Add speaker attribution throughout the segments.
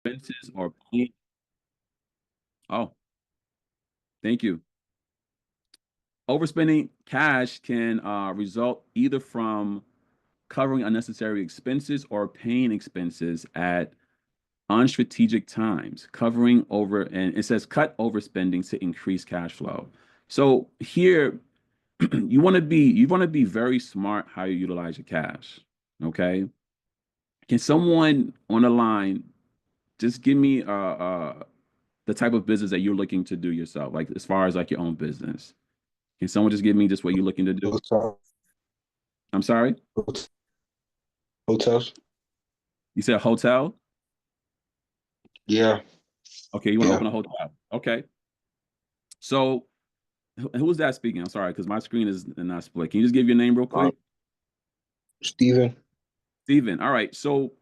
Speaker 1: expenses or paying. Oh, thank you. Overspending cash can result either from covering unnecessary expenses or paying expenses at unstrategic times, covering over, and it says cut overspending to increase cash flow. So here, you want to be very smart how you utilize your cash. Okay. Can someone on the line just give me the type of business that you're looking to do yourself, like as far as like your own business? Can someone just give me just what you're looking to do?
Speaker 2: Hotel,
Speaker 1: I'm sorry?
Speaker 2: hotels.
Speaker 1: You said hotel?
Speaker 2: Yeah,
Speaker 1: Okay, you want to
Speaker 2: yeah.
Speaker 1: open a hotel. Okay. So who is that speaking? I'm sorry, because my screen is not split. Can you just give your name real quick?
Speaker 2: Steven.
Speaker 1: Steven. All right. So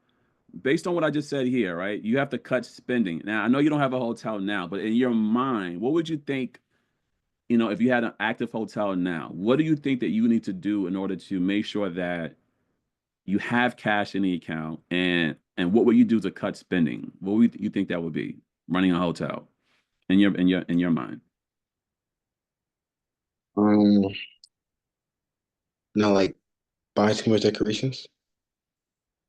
Speaker 1: based on what I just said here, right? You have to cut spending. Now, I know you don't have a hotel now, but in your mind, what would you think, if you had an active hotel now, what do you think that you need to do in order to make sure that you have cash in the account, and what would you do to cut spending? What would you think that would be running a hotel in your mind?
Speaker 2: Um, Not like buying too much decorations.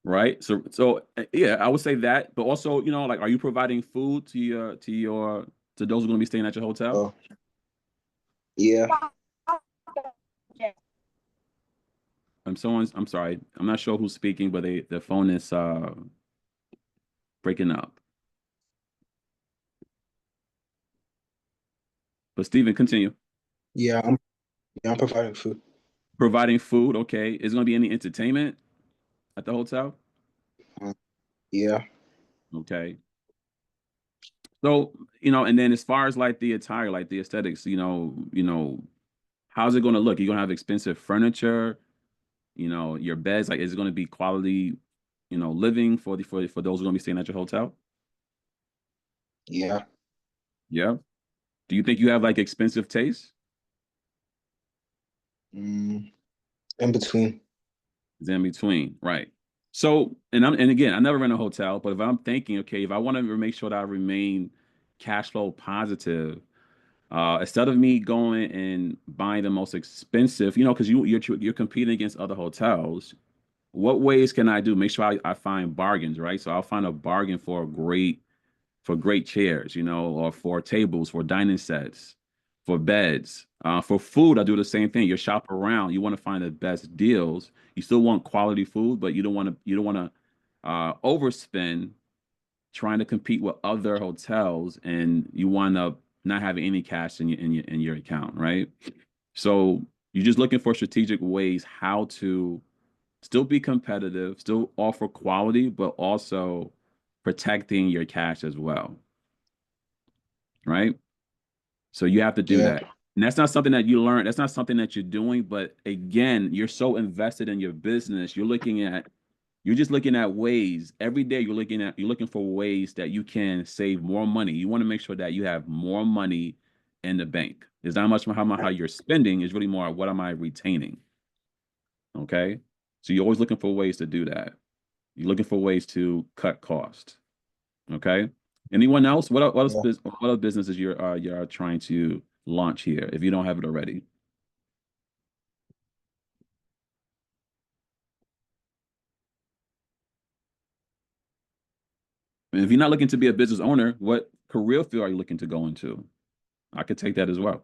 Speaker 1: Right. So yeah, I would say that, but also, like, are you providing food to those who are going to be staying at your hotel?
Speaker 2: Oh, yeah.
Speaker 1: I'm sorry. I'm not sure who's speaking, but the phone is breaking up. But Stephen, continue.
Speaker 2: Yeah, I'm providing food.
Speaker 1: Providing food, okay. Is going to be any entertainment at the hotel?
Speaker 2: Uh, yeah,
Speaker 1: Okay. So, and then as far as like the attire, like the aesthetics, how's it going to look? You're going to have expensive furniture, your beds, like, is it going to be quality, living for those who are going to be staying at your hotel?
Speaker 2: yeah.
Speaker 1: Yeah. Do you think you have like expensive taste?
Speaker 2: Mm, in between.
Speaker 1: Is in between, right? So, and again, I never rent a hotel, but if I'm thinking, okay, if I want to make sure that I remain cash flow positive, instead of me going and buying the most expensive, because you're competing against other hotels, what ways can I do? Make sure I find bargains, right? So I'll find a bargain for great chairs, or for tables, for dining sets, for beds, for food. I do the same thing. You shop around. You want to find the best deals. You still want quality food, but you don't want to overspend trying to compete with other hotels, and you wind up not having any cash in your account, right? So you're just looking for strategic ways how to still be competitive, still offer quality, but also protecting your cash as well, right? So you have to do
Speaker 2: Yeah,
Speaker 1: that. And that's not something that you learn. That's not something that you're doing. But again, you're so invested in your business. You're just looking at ways every day. You're looking for ways that you can save more money. You want to make sure that you have more money in the bank. It's not much how you're spending. It's really more what am I retaining? Okay. So you're always looking for ways to do that. You're looking for ways to cut costs. Okay. Anyone else?
Speaker 2: yeah.
Speaker 1: What other businesses you're trying to launch here if you don't have it already? And if you're not looking to be a business owner, what career field are you looking to go into? I could take that as well.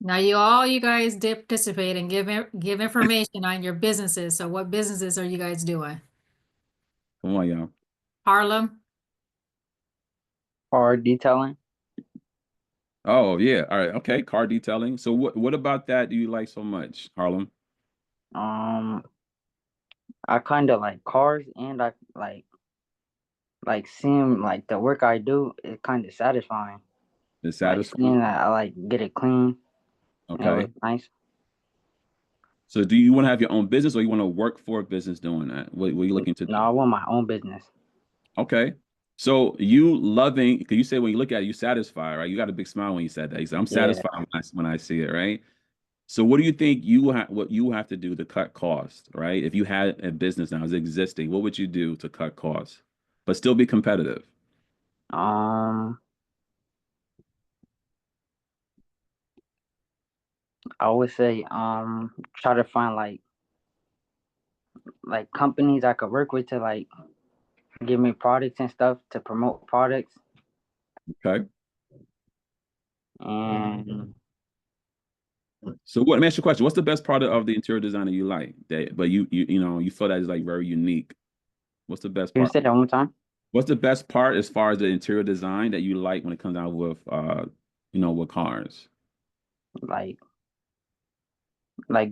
Speaker 3: Now you guys participate and give information on your businesses. So what businesses are you guys doing?
Speaker 1: Come on, y'all.
Speaker 3: Harlem?
Speaker 4: Car detailing.
Speaker 1: Oh yeah. All right. Okay. Car detailing. So what about that do you like so much, Harlem?
Speaker 4: Um, I kind of like cars, and I like seeing like the work I do is kind of satisfying.
Speaker 1: It's
Speaker 4: Like
Speaker 1: satisfying.
Speaker 4: seeing that I like get it clean and it
Speaker 1: Okay.
Speaker 4: looks nice.
Speaker 1: So do you want to have your own business or you want to work for a business doing that? What are you looking to
Speaker 4: No,
Speaker 1: do?
Speaker 4: I want my own business.
Speaker 1: Okay. So you loving, because you say when you look at it, you satisfied, right? You got a big smile when you said that. You said, I'm
Speaker 4: Yeah,
Speaker 1: satisfied when I see it, right? So what do you think what you have to do to cut costs, right? If you had a business now is existing, what would you do to cut costs, but still be competitive?
Speaker 4: Um, I would say try to find like companies I could work with to like give me products and stuff to promote products.
Speaker 1: Okay.
Speaker 4: And
Speaker 1: So what, let me ask you a question. What's the best part of the interior design that you like that, but you know, you feel that is like very unique? What's the best
Speaker 4: can you
Speaker 1: part?
Speaker 4: say that one more time?
Speaker 1: What's the best part as far as the interior design that you like when it comes out with you know, with cars?
Speaker 4: Like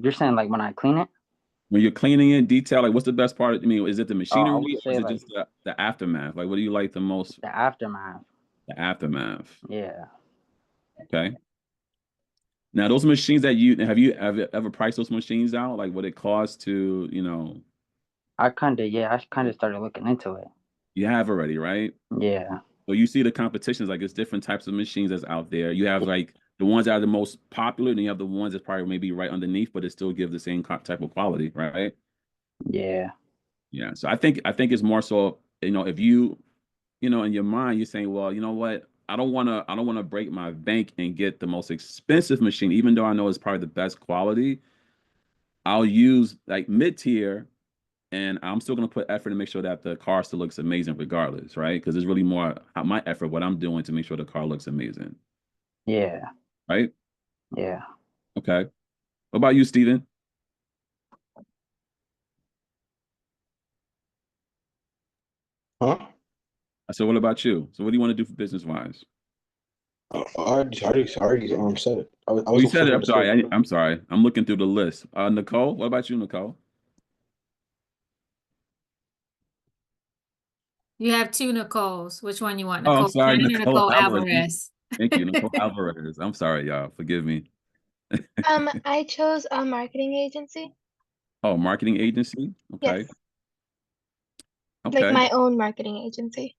Speaker 4: you're saying like when I clean it?
Speaker 1: When you're cleaning it, detail, like what's the best part? I mean, is it the
Speaker 4: I
Speaker 1: machinery
Speaker 4: would
Speaker 1: or is
Speaker 4: say
Speaker 1: it
Speaker 4: like
Speaker 1: just the aftermath? Like what do you like the most?
Speaker 4: the aftermath.
Speaker 1: The aftermath.
Speaker 4: Yeah.
Speaker 1: Okay. Now those machines that you ever priced those machines out? Like what it costs to, you know,
Speaker 4: I kind of started looking into it.
Speaker 1: you have already, right?
Speaker 4: Yeah.
Speaker 1: So you see the competitions, like it's different types of machines that's out there. You have like the ones that are the most popular, and you have the ones that probably maybe right underneath, but it still give the same type of quality, right?
Speaker 4: Yeah.
Speaker 1: Yeah. So I think it's more so, you know, if you know, in your mind, you're saying, well, you know what? I don't wanna break my bank and get the most expensive machine, even though I know it's probably the best quality. I'll use like mid-tier and I'm still gonna put effort to make sure that the car still looks amazing regardless, right? Because it's really more my effort, what I'm doing to make sure the car looks amazing,
Speaker 4: Yeah.
Speaker 1: right?
Speaker 4: Yeah.
Speaker 1: Okay. What about you, Steven?
Speaker 2: Huh?
Speaker 1: I said, what about you? So what do you want to do for business wise?
Speaker 2: I already said it. I
Speaker 1: Oh,
Speaker 2: was
Speaker 1: you
Speaker 2: the
Speaker 1: said
Speaker 2: first
Speaker 1: it.
Speaker 2: one
Speaker 1: I'm
Speaker 2: to say
Speaker 1: sorry.
Speaker 2: it.
Speaker 1: I'm sorry. I'm looking through the list. Nicole, what about you, Nicole?
Speaker 3: You have two Nicoles. Which one you want?
Speaker 1: Oh, I'm
Speaker 3: Nicole
Speaker 1: sorry,
Speaker 3: Shannon or
Speaker 1: Nicole
Speaker 3: Nicole
Speaker 1: Alvarez.
Speaker 3: Alvarez?
Speaker 1: Thank you, Nicole Alvarez. I'm sorry, y'all. Forgive me.
Speaker 5: I chose a marketing agency.
Speaker 1: Oh, marketing agency.
Speaker 5: Yes,
Speaker 1: Okay.
Speaker 5: like
Speaker 1: Okay.
Speaker 5: my own marketing agency.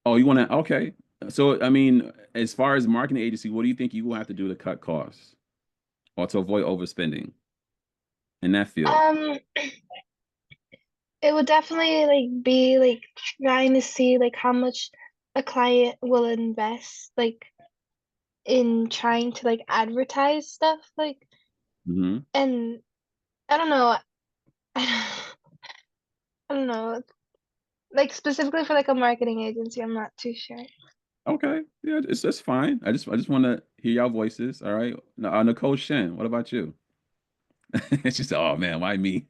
Speaker 1: Oh, you want to? Okay. So, I mean, as far as marketing agency, what do you think you will have to do to cut costs or to avoid overspending in that field?
Speaker 5: Um, it would definitely like be like trying to see like how much a client will invest like in trying to like advertise stuff like
Speaker 1: Hmm.
Speaker 5: and I don't know. I don't know. Like specifically for like a marketing agency, I'm not too sure.
Speaker 1: Okay. Yeah, it's fine. I just want to hear y'all voices. All right. Now, Nicole Shen, what about you? She said, "Oh man, why me?"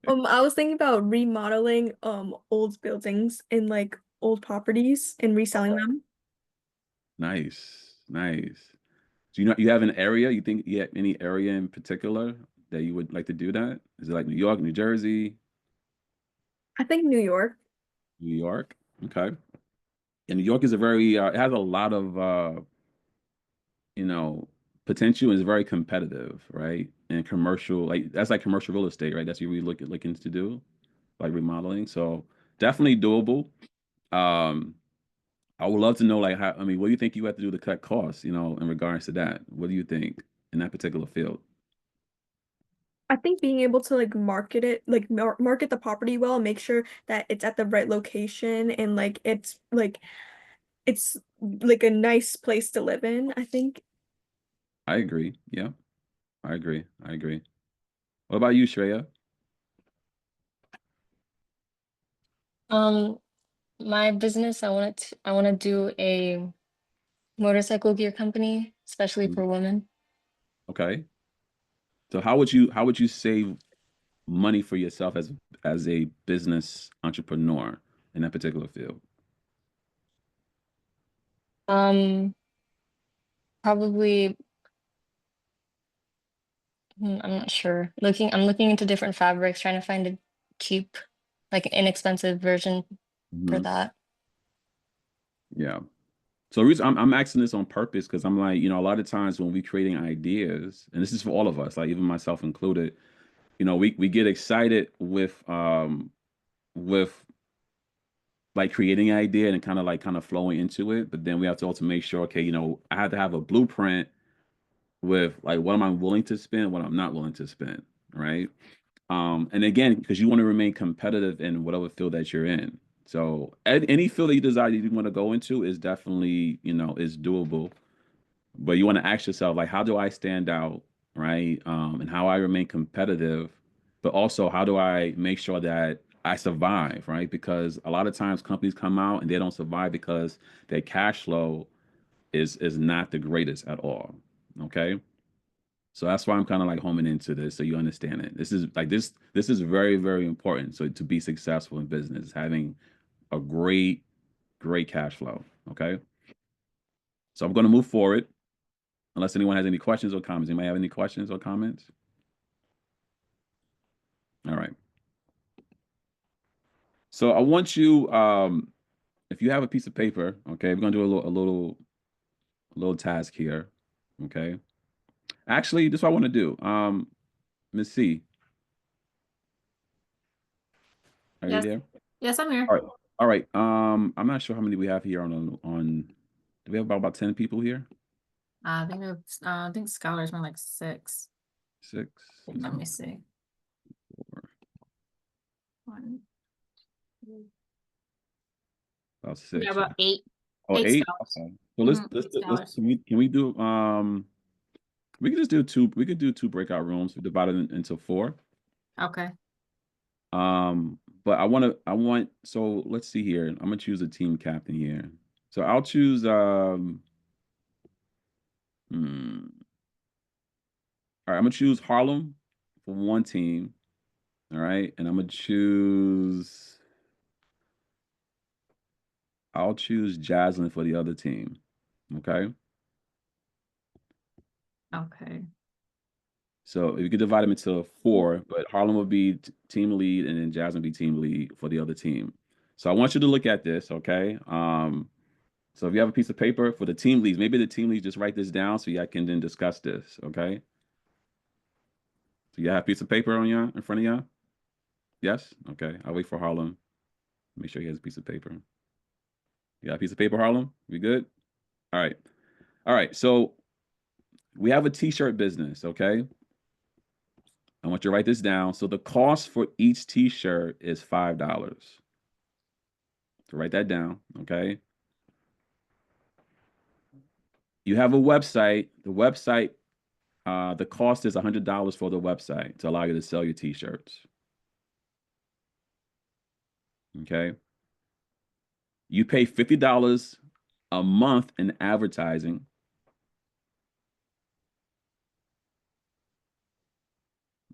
Speaker 6: I was thinking about remodeling old buildings and like old properties and reselling them.
Speaker 1: Nice, nice. Do you have an area? You think you have any area in particular that you would like to do that? Is it like New York, New Jersey,
Speaker 6: I think New York.
Speaker 1: New York? Okay. And New York is a very it has a lot of you know, potential and is very competitive, right? And commercial, like that's like commercial real estate, right? That's what we looking to do, like remodeling. So definitely doable. Um, I would love to know, like, how, I mean, what do you think you have to do to cut costs, you know, in regards to that? What do you think in that particular field?
Speaker 6: I think being able to like market it, like market the property well, make sure that it's at the right location and it's like a nice place to live in, I think.
Speaker 1: I agree. Yeah, I agree. I agree. What about you, Shreya?
Speaker 7: Um, my business, I want to do a motorcycle gear company, especially
Speaker 1: Mhm.
Speaker 7: for women.
Speaker 1: Okay. So how would you save money for yourself as a business entrepreneur in that particular field?
Speaker 7: Um, Probably, I'm not sure. I'm looking into different fabrics, trying to find a cheap, like inexpensive version for
Speaker 1: Mhm.
Speaker 7: that.
Speaker 1: Yeah. So the reason I'm asking this on purpose because I'm like, you know, a lot of times when we creating ideas, and this is for all of us, like even myself included, you know, we get excited with like creating an idea and kind of flowing into it, but then we have to also make sure, okay, you know, I have to have a blueprint with like what am I willing to spend, what I'm not willing to spend, right? And again, because you want to remain competitive in whatever field that you're in. So any field that you desire you want to go into is definitely, is doable. But you want to ask yourself, like, how do I stand out, right? And how I remain competitive, but also how do I make sure that I survive, right? Because a lot of times companies come out and they don't survive because their cash flow is not the greatest at all. Okay. So that's why I'm kind of like homing into this, so you understand it. This is like this is very, very important. So to be successful in business, having a great cash flow. Okay. So I'm going to move forward unless anyone has any questions or comments. Anybody have any questions or comments? All right. So I want you, if you have a piece of paper, okay, we're gonna do a little task here. Okay. Actually, this is what I want to do. Miss C, are you
Speaker 3: Yes.
Speaker 1: there?
Speaker 3: Yes, I'm here.
Speaker 1: All right. All right. I'm not sure how many we have here on. Do we have about 10 people here?
Speaker 3: I think scholars were like 6.
Speaker 1: 6.
Speaker 3: Let me see.
Speaker 1: 4,
Speaker 3: 1, 2,
Speaker 1: about
Speaker 3: we
Speaker 1: 6.
Speaker 3: got about 8.
Speaker 1: Oh,
Speaker 3: 8
Speaker 1: 8.
Speaker 3: scholars.
Speaker 1: Okay. So let's
Speaker 3: Mhm,
Speaker 1: let's
Speaker 3: 8
Speaker 1: let's
Speaker 3: scholars.
Speaker 1: can we do we can just do 2. We could do 2 breakout rooms. We divide it into 4.
Speaker 3: Okay.
Speaker 1: But I want so let's see here. I'm gonna choose a team captain here. So I'll choose all right, I'm gonna choose Harlem for one team. All right, and I'll choose Jaslyn for the other team. Okay.
Speaker 3: Okay.
Speaker 1: So if you could divide them into 4, but Harlem would be team lead and then Jasmine be team lead for the other team. So I want you to look at this, okay? So if you have a piece of paper for the team leads, maybe the team leads just write this down so y'all can then discuss this, okay? So you have a piece of paper on y'all in front of y'all? Yes? Okay. I'll wait for Harlem. Make sure he has a piece of paper. You got a piece of paper, Harlem? We good? All right. All right. So we have a t-shirt business, okay? I want you to write this down. So the cost for each t-shirt is $5. So write that down, okay? You have a website. The cost is $100 for the website to allow you to sell your t-shirts. Okay. You pay $50 a month in advertising.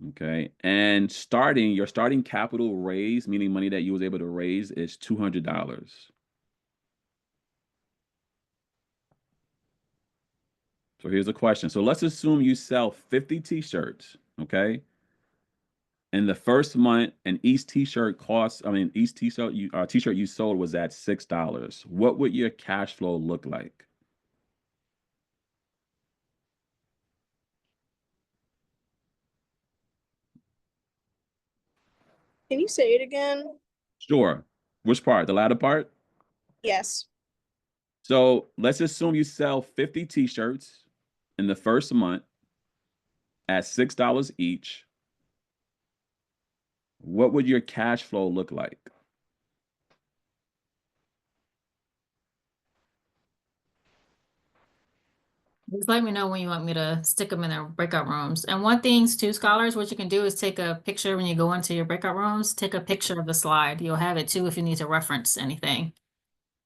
Speaker 1: Okay. And your starting capital raise, meaning money that you was able to raise, is $200. So here's a question. So let's assume you sell 50 t-shirts, okay? In the first month, and each t-shirt you sold was at $6. What would your cash flow look like?
Speaker 6: Can you say it again?
Speaker 1: Sure. Which part? The latter part?
Speaker 6: Yes.
Speaker 1: So let's assume you sell 50 t-shirts in the first month at $6 each. What would your cash flow look like?
Speaker 3: Just let me know when you want me to stick them in their breakout rooms. And one thing too, scholars, what you can do is take a picture when you go into your breakout rooms, take a picture of the slide. You'll have it too if you need to reference anything.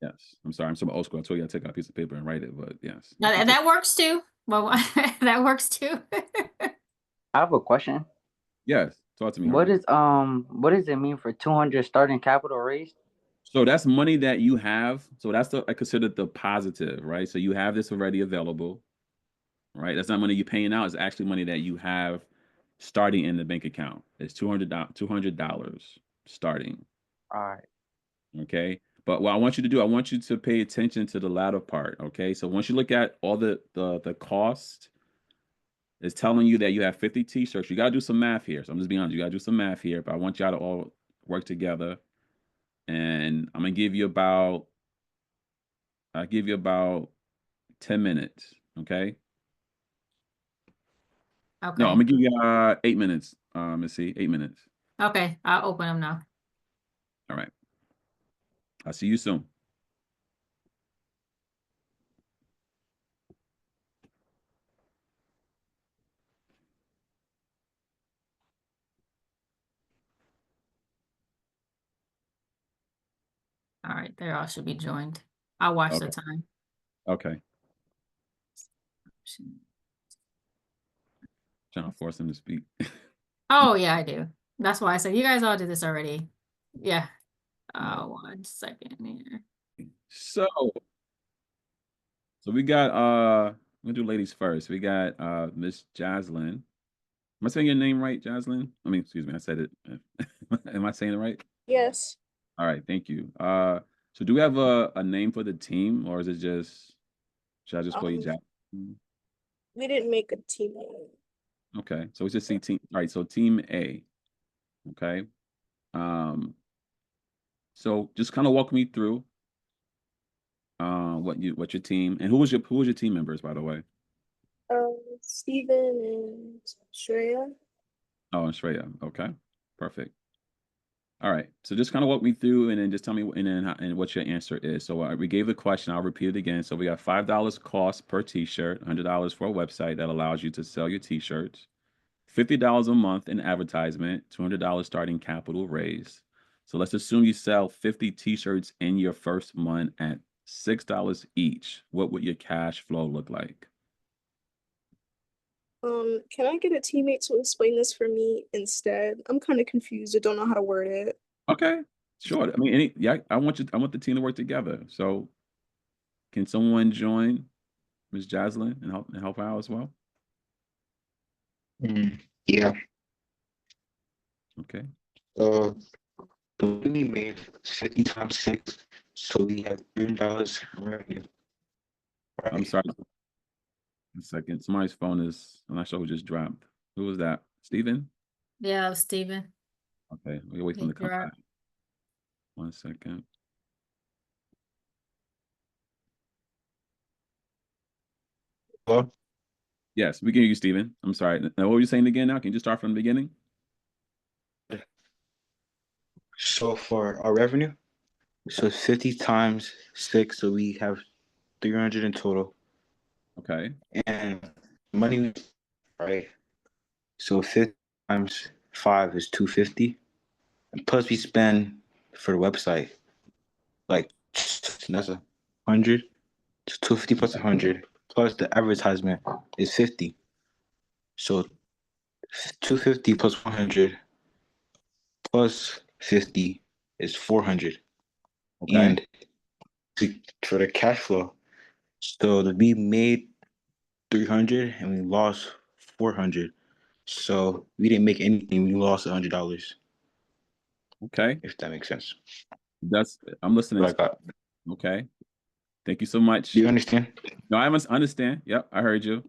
Speaker 1: Yes. I'm sorry. I'm so old school. I told you I'd take out a piece of paper and write it, but yes.
Speaker 3: Now, that works too. Well, that works too.
Speaker 4: I have a question.
Speaker 1: Yes. Talk to me,
Speaker 4: What
Speaker 1: Harlem.
Speaker 4: what does it mean for 200 starting capital raised?
Speaker 1: So that's money that you have. So that's I consider the positive, right? So you have this already available, right? That's not money you're paying out. It's actually money that you have starting in the bank account. It's $200 starting.
Speaker 4: All right.
Speaker 1: Okay. But what I want you to do, I want you to pay attention to the latter part. Okay. So once you look at all the cost, it's telling you that you have 50 t-shirts. You got to do some math here. So I'm just being honest. You got to do some math here. But I want y'all to all work together. And I'm gonna I'll give you about 10 minutes. Okay. No,
Speaker 3: Okay.
Speaker 1: I'm gonna give you 8 minutes. Let's see, 8 minutes.
Speaker 3: Okay, I'll open them now.
Speaker 1: All right. I'll see you soon.
Speaker 3: All right, they all should be joined. I'll watch the
Speaker 1: Okay.
Speaker 3: time.
Speaker 1: Okay. Trying to force him to speak.
Speaker 3: Oh yeah, I do. That's why I said you guys all did this already. Yeah. 1 second here.
Speaker 1: So we got we'll do ladies first. We got Miss Jaslyn. Am I saying your name right, Jaslyn? I mean, excuse me, I said it. Am I saying it right?
Speaker 8: Yes.
Speaker 1: All right, thank you. So do we have a name for the team, or is it just should I just call you
Speaker 8: Um,
Speaker 1: Jaslyn?
Speaker 8: we didn't make a team name.
Speaker 1: Okay, so we just see team. All right, so team A. Okay. So just kind of walk me through what your team and who was your team members, by the way?
Speaker 8: Steven and Shreya.
Speaker 1: Oh, and Shreya. Okay, perfect. All right. So just kind of walk me through, and then just tell me, and what your answer is. So we gave the question. I'll repeat it again. So we got $5 cost per T-shirt, $100 for a website that allows you to sell your T-shirts, $50 a month in advertisement, $200 starting capital raise. So let's assume you sell 50 T-shirts in your first month at $6 each. What would your cash flow look like?
Speaker 8: Can I get a teammate to explain this for me instead? I'm kind of confused. I don't know how to word it.
Speaker 1: Okay, sure. I mean, I want the team to work together. So can someone join Ms. Jaslyn and help out as well?
Speaker 2: Yeah.
Speaker 1: Okay.
Speaker 2: So we made 50 times 6, so we have $3 revenue.
Speaker 1: I'm
Speaker 2: Right.
Speaker 1: sorry. A second. Somebody's phone is, I'm not sure who just dropped. Who was that? Steven?
Speaker 3: Yeah, it was Steven.
Speaker 1: Okay. We wait for
Speaker 3: He
Speaker 1: him to come
Speaker 3: dropped.
Speaker 1: back. 1 second.
Speaker 2: Well,
Speaker 1: Yes, we can hear you, Steven. I'm sorry. Now, what were you saying again now? Can you just start from the beginning?
Speaker 2: so for our revenue, so 50 times 6, so we have 300 in total.
Speaker 1: Okay.
Speaker 2: And money, right? So 50 times 5 is 250. And plus we spend for the website, like that's 100. 250 plus 100 plus the advertisement is 50. So 250 plus 100 plus 50 is 400.
Speaker 1: Okay.
Speaker 2: And for the cash flow, so we made 300 and we lost 400. So we didn't make anything. We lost $100.
Speaker 1: Okay.
Speaker 2: If that makes sense.
Speaker 1: I'm listening
Speaker 2: What I
Speaker 1: to
Speaker 2: got.
Speaker 1: you. Okay. Thank you so much.
Speaker 2: Do you understand?
Speaker 1: No, I must understand. Yep, I heard you.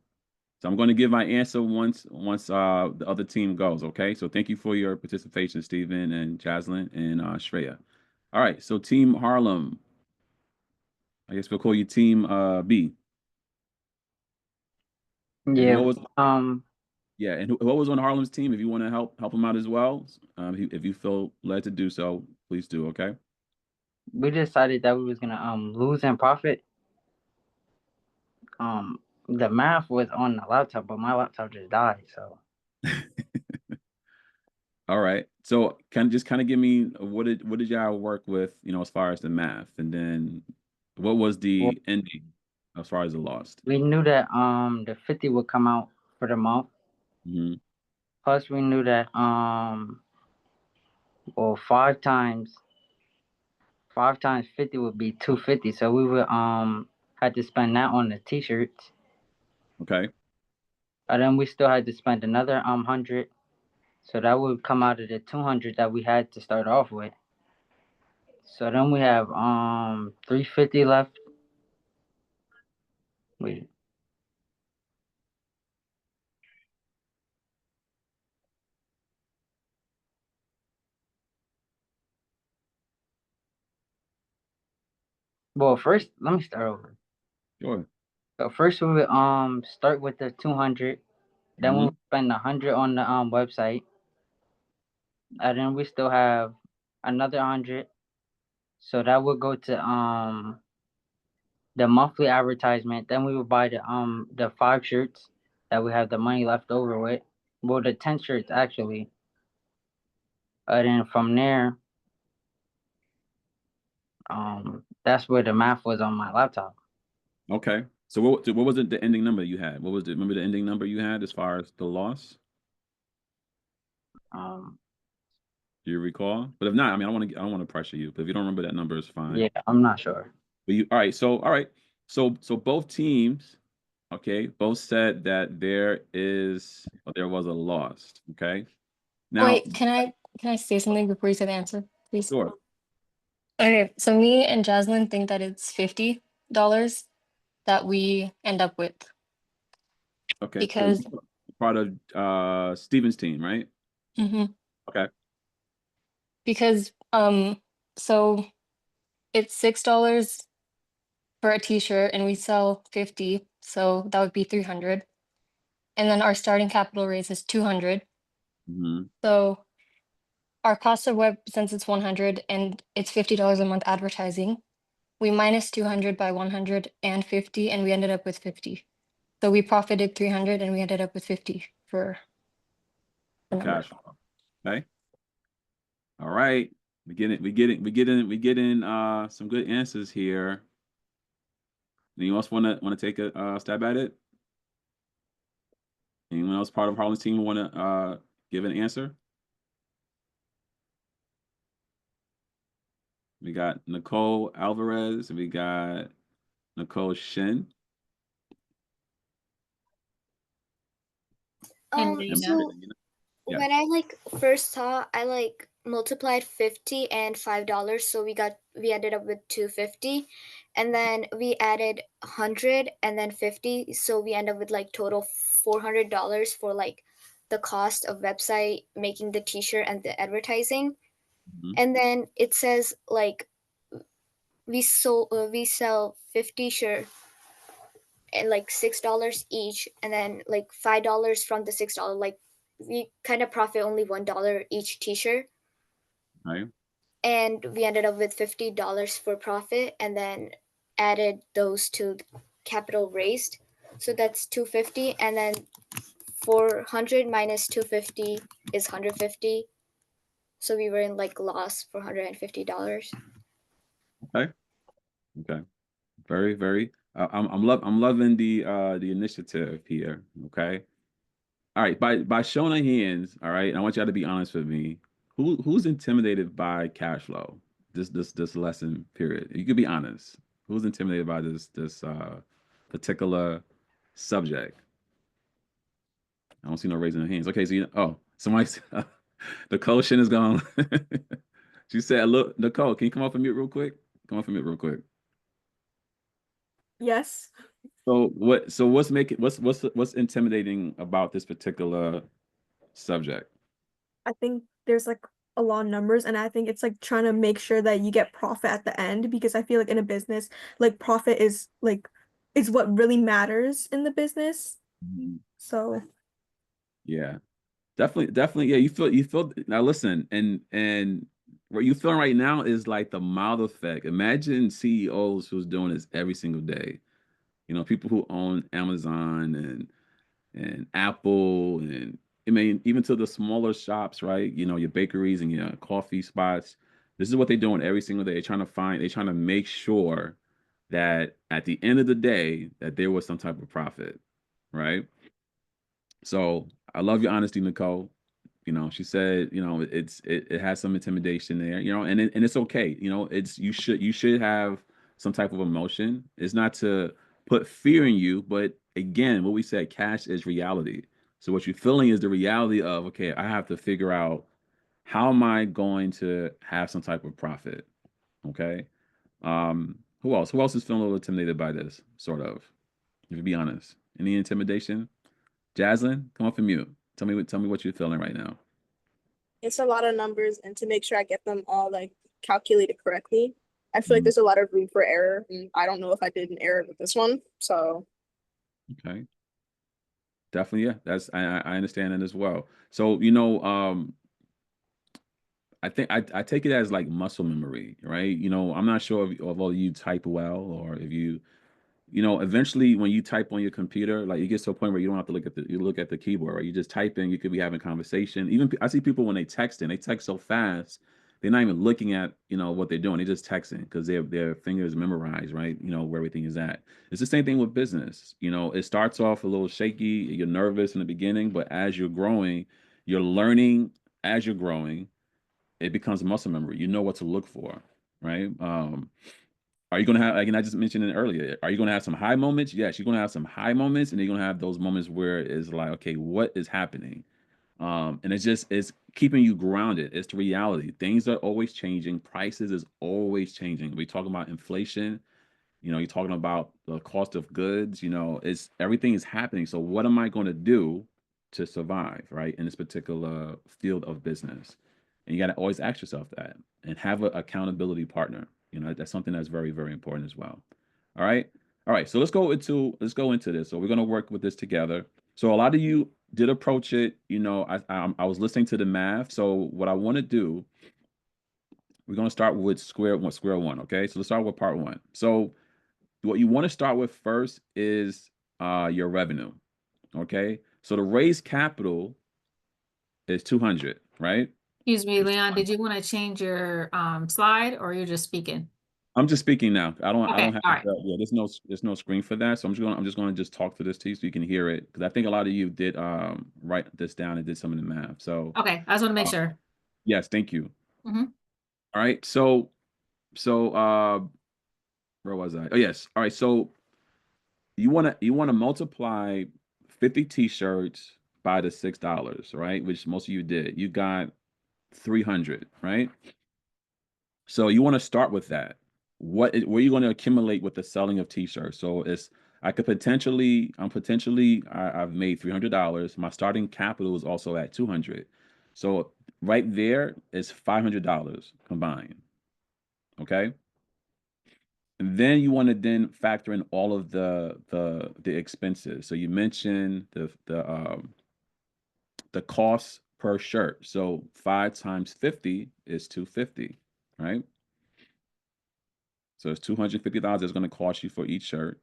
Speaker 1: So I'm going to give my answer once the other team goes. Okay. So thank you for your participation, Stephen and Jaslyn and Shreya. All right. So Team Harlem. I guess we'll call you Team B. And
Speaker 4: Yeah.
Speaker 1: what was and what was on Harlem's team? If you want to help him out as well, if you feel led to do so, please do. Okay.
Speaker 4: We decided that we was gonna lose and profit. The math was on the laptop, but my laptop just died. So
Speaker 1: All right. So just kind of give me what did y'all work with, as far as the math, and then what was
Speaker 4: well,
Speaker 1: the ending as far as the lost?
Speaker 4: we knew that the 50 would come out for the month.
Speaker 1: Mm-hmm.
Speaker 4: Plus we knew that well 5 times 50 would be 250. So we would had to spend that on the t-shirts.
Speaker 1: Okay.
Speaker 4: And then we still had to spend another 100. So that would come out of the 200 that we had to start off with. So then we have 350 left. Wait. Well, first let me start over.
Speaker 1: Sure.
Speaker 4: So first we would start with the 200. Then we spend 100 on the website, and then we still have another 100. So that would go to the monthly advertisement. Then we would buy the 5 shirts that we have the money left over with. Well, the 10 shirts actually. And then from there, that's where the math was on my laptop.
Speaker 1: Okay. So what was the ending number you had? What was the remember the ending number you had as far as the loss? Do you recall? But if not, I mean, I don't want to pressure you. But if you don't remember that number, it's fine.
Speaker 4: Yeah, I'm not sure.
Speaker 1: But all right. So both teams, okay, both said that there was a loss. Okay. Now,
Speaker 7: Wait, can I say something before you say the answer, please?
Speaker 1: sure.
Speaker 7: Okay, so me and Jaslyn think that it's $50 that we end up with.
Speaker 1: Okay.
Speaker 7: Because
Speaker 1: So part of Steven's team, right? Okay.
Speaker 7: because so it's $6 for a t-shirt and we sell 50, so that would be 300. And then our starting capital raise is 200. So our cost of web, since it's 100 and it's $50 a month advertising, we minus 200 by 150 and we ended up with 50. So we profited 300 and we ended up with 50 for the number.
Speaker 1: Cash. Okay. All right. We getting some good answers here. Anyone else want to take a stab at it? Anyone else part of Harlan's team want to give an answer? We got Nicole Alvarez and we got Nicole Shin.
Speaker 5: So
Speaker 1: Yeah.
Speaker 9: when I first saw, I multiplied 50 and $5, so we ended up with 250, and then we added 100 and then 50, so we end up with total $400 for the cost of website, making the t-shirt and the advertising. And then it says we sell 50 shirts and $6 each, and then $5 from the $6, we kind of profit only $1 each t-shirt.
Speaker 1: Right.
Speaker 9: And we ended up with $50 for profit, and then added those to the capital raised, so that's 250, and then 400 minus 250 is 150, so we were in loss for $150.
Speaker 1: Okay. Very, very. I'm loving the initiative here. Okay. All right. By showing of hands. All right. I want y'all to be honest with me. Who's intimidated by cash flow? This lesson period. You could be honest. Who's intimidated by this particular subject? I don't see no raising of hands. Okay. So somebody's the quotient is gone. She said, "Look, Nicole, can you come off of mute real quick? Come off of mute real quick."
Speaker 6: Yes.
Speaker 1: So what's intimidating about this particular subject?
Speaker 6: I think there's a lot of numbers, and I think it's trying to make sure that you get profit at the end, because I feel in a business, profit is what really matters in the business. So
Speaker 1: Yeah, definitely. Yeah, you feel now. Listen, and what you feeling right now is like the mild effect. Imagine CEOs who's doing this every single day. People who own Amazon and Apple, and I mean, even to the smaller shops, right? Your bakeries and your coffee spots. This is what they're doing every single day. They're trying to make sure that at the end of the day, that there was some type of profit, right? So I love your honesty, Nicole. She said, it has some intimidation there, and it's okay. You should have some type of emotion. It's not to put fear in you, but again, what we said, cash is reality. So what you're feeling is the reality of, okay, I have to figure out how am I going to have some type of profit. Okay. Who else? Who else is feeling a little intimidated by this, sort of? If you be honest. Any intimidation? Jaslyn, come off of mute. Tell me what you're feeling right now.
Speaker 8: It's a lot of numbers, and to make sure I get them all calculated correctly, I feel there's a lot of room for error, and I don't know if I did an error with this one. So
Speaker 1: okay. Definitely, yeah. That's I understand that as well. So, I think I take it as like muscle memory, right? I'm not sure if although you type well or if eventually when you type on your computer, like you get to a point where you don't have to look at the keyboard, right? You just type in, you could be having conversation. Even I see people when they text so fast, they're not even looking at, what they're doing. They're just texting because their fingers memorize, right? Where everything is at. It's the same thing with business. It starts off a little shaky, you're nervous in the beginning, but as you're growing, you're learning as you're growing, it becomes muscle memory. You know what to look for, right? Are you gonna have, like, and I just mentioned it earlier, are you gonna have some high moments? Yes, you're gonna have some high moments, and you're gonna have those moments where it's like, okay, what is happening? And it's keeping you grounded. It's the reality. Things are always changing. Prices is always changing. We talk about inflation. You're talking about the cost of goods. It's everything is happening. So what am I going to do to survive, right, in this particular field of business? And you got to always ask yourself that, and have an accountability partner. That's something that's very, very important as well. All right. All right. So let's go into this. So we're going to work with this together. So a lot of you did approach it. I was listening to the math. So what I want to do, we're going to start with square one. Okay. So let's start with part one. So what you want to start with first is your revenue. Okay. So the raised capital is 200, right?
Speaker 3: Excuse me, Leon, did you want to change your slide or you're just speaking?
Speaker 1: I'm just speaking now. I don't
Speaker 3: Okay,
Speaker 1: have
Speaker 3: all right.
Speaker 1: yeah, there's no screen for that. So I'm just going to just talk to this to you so you can hear it, because I think a lot of you did write this down and did some of the math. So
Speaker 3: Okay, I just want to make sure.
Speaker 1: yes, thank you.
Speaker 3: Mm-hmm.
Speaker 1: All right. So where was I? Oh yes. All right. So you want to multiply 50 t-shirts by the $6, right? Which most of you did. You got 300, right? So you want to start with that. Where are you going to accumulate with the selling of t-shirts? So I've made $300. My starting capital is also at 200. So right there is $500 combined. Okay. And then you want to then factor in all of the expenses. So you mentioned the cost per shirt. So 5 times 50 is 250, right? So it's $250 that's going to cost you for each shirt.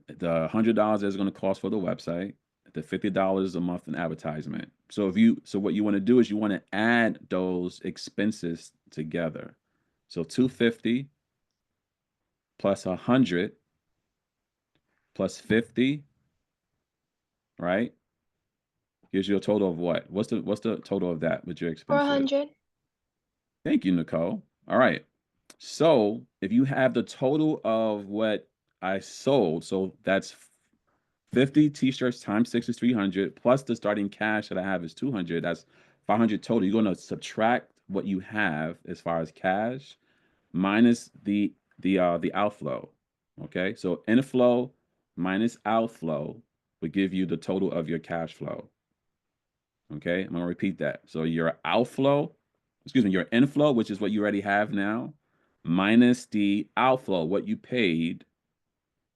Speaker 1: The $100 is going to cost for the website. The $50 a month in advertisement. So what you want to do is you want to add those expenses together. So 250 plus 100 plus 50, right? Gives you a total of what? What's the total of that with your expenses?
Speaker 5: 400.
Speaker 1: Thank you, Nicole. All right. So if you have the total of what I sold, so that's 50 t-shirts times 6 is 300, plus the starting cash that I have is 200. That's 500 total. You're going to subtract what you have as far as cash minus the outflow. Okay, so inflow minus outflow would give you the total of your cash flow. Okay, I'm going to repeat that. So your inflow, which is what you already have now, minus the outflow, what you paid,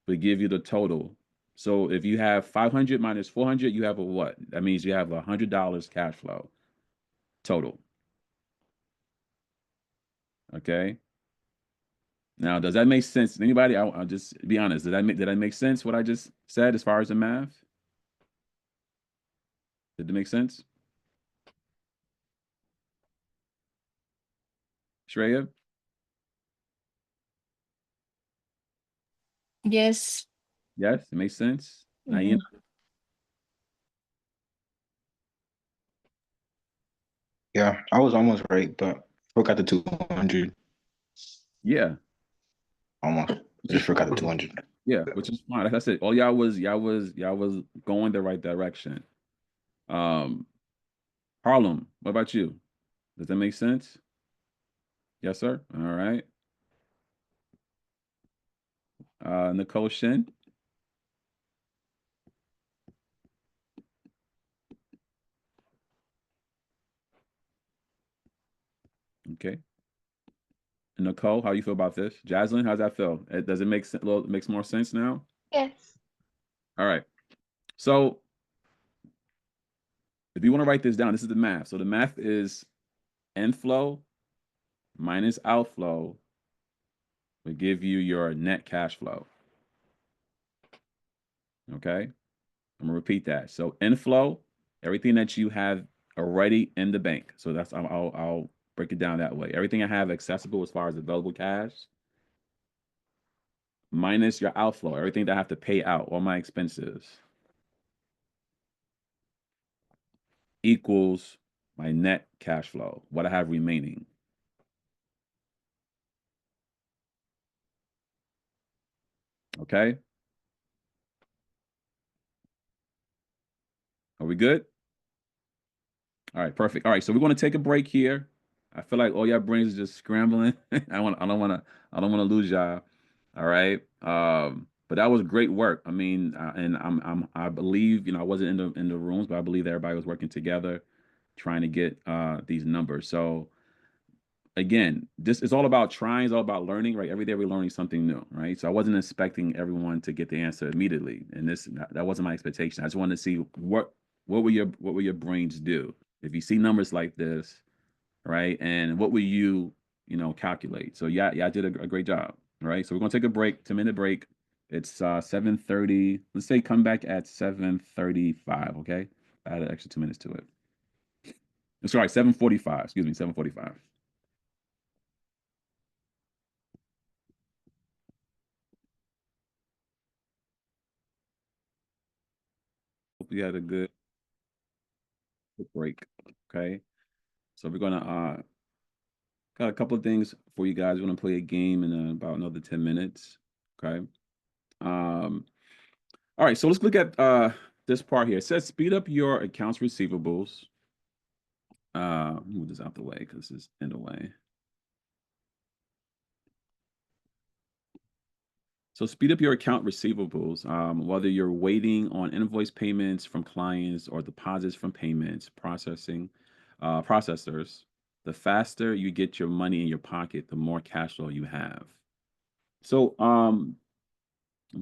Speaker 1: would give you the total. So if you have 500 minus 400, you have a what? That means you have $100 cash flow total. Okay. Now, does that make sense? Anybody? I'll just be honest. Did I make sense what I just said as far as the math? Did it make sense? Shreya?
Speaker 7: Yes.
Speaker 1: Yes, it makes sense.
Speaker 7: Mhm.
Speaker 1: Naeem?
Speaker 2: Yeah, I was almost right, but forgot the 200.
Speaker 1: Yeah.
Speaker 2: Almost. Just forgot the 200.
Speaker 1: Yeah, which is fine. Like I said, all y'all was going the right direction. Harlem, what about you? Does that make sense? Yes, sir. All right. Nicole Shin. Okay. And Nicole, how you feel about this? Jaslyn, how's that feel? Does it make sense? Makes more sense now?
Speaker 5: Yes.
Speaker 1: All right. So if you want to write this down, this is the math. So the math is inflow minus outflow will give you your net cash flow. Okay, I'm gonna repeat that. So inflow, everything that you have already in the bank. So that's I'll break it down that way. Everything I have accessible as far as available cash, minus your outflow, everything that I have to pay out, all my expenses, equals my net cash flow, what I have remaining. Okay. Are we good? All right, perfect. All right, so we're going to take a break here. I feel like all your brains are just scrambling. I don't want to lose y'all. All right. But that was great work. I mean, and I believe, I wasn't in the rooms, but I believe everybody was working together trying to get these numbers. So again, this is all about trying, it's all about learning, right? Every day we're learning something new, right? So I wasn't expecting everyone to get the answer immediately. And that wasn't my expectation. I just wanted to see what will your brains do if you see numbers like this, right? And what will you calculate? So yeah, I did a great job. Right. So we're gonna take a break, 10-minute break. It's 7:30. Let's say come back at 7:35. Okay. I added extra 2 minutes to it. Sorry, 7:45. Excuse me, 7:45. Hope you had a good break. Okay. So we're gonna got a couple of things for you guys. We're gonna play a game in about another 10 minutes. Okay. All right, so let's look at this part here. It says speed up your accounts receivables. Move this out the way because this is in the way. So speed up your account receivables, whether you're waiting on invoice payments from clients or deposits from payments processors. The faster you get your money in your pocket, the more cash flow you have. So I'm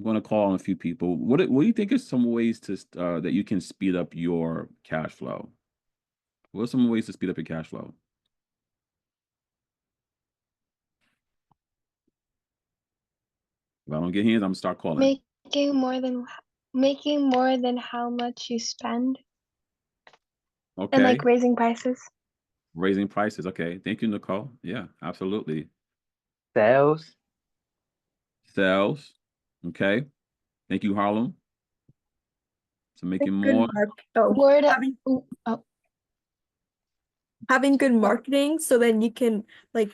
Speaker 1: going to call on a few people. What do you think is some ways to that you can speed up your cash flow? What are some ways to speed up your cash flow? If I don't get hands, I'm gonna start calling.
Speaker 5: Making more than how much you spend and
Speaker 1: Okay,
Speaker 5: like raising prices.
Speaker 1: raising prices. Okay, thank you, Nicole. Yeah, absolutely.
Speaker 4: Sales.
Speaker 1: Sales. Okay, thank you, Harlem. So making
Speaker 6: Good
Speaker 1: more.
Speaker 5: Word of,
Speaker 6: having,
Speaker 5: oh,
Speaker 6: having good marketing so then you can like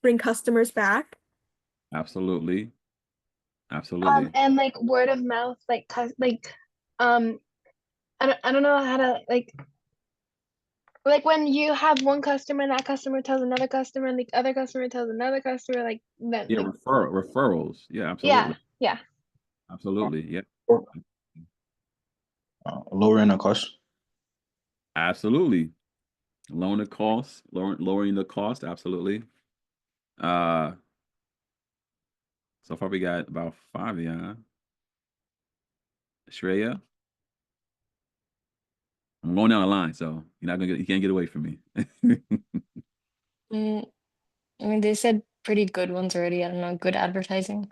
Speaker 6: bring customers back.
Speaker 1: Absolutely, absolutely.
Speaker 5: and like word of mouth, like I don't know how to like when you have one customer and that customer tells another customer and the other customer tells another customer, like then
Speaker 1: Yeah,
Speaker 5: like
Speaker 1: referrals. Yeah,
Speaker 5: yeah,
Speaker 1: absolutely,
Speaker 5: yeah.
Speaker 1: absolutely. Yeah,
Speaker 2: Lowering the cost.
Speaker 1: absolutely. Lowering the cost, lowering the cost. Absolutely. Uh, so far we got about 5. Yeah, Shreya. I'm going down the line, so you can't get away from me.
Speaker 7: Mm, I mean, they said pretty good ones already. I don't know, good advertising.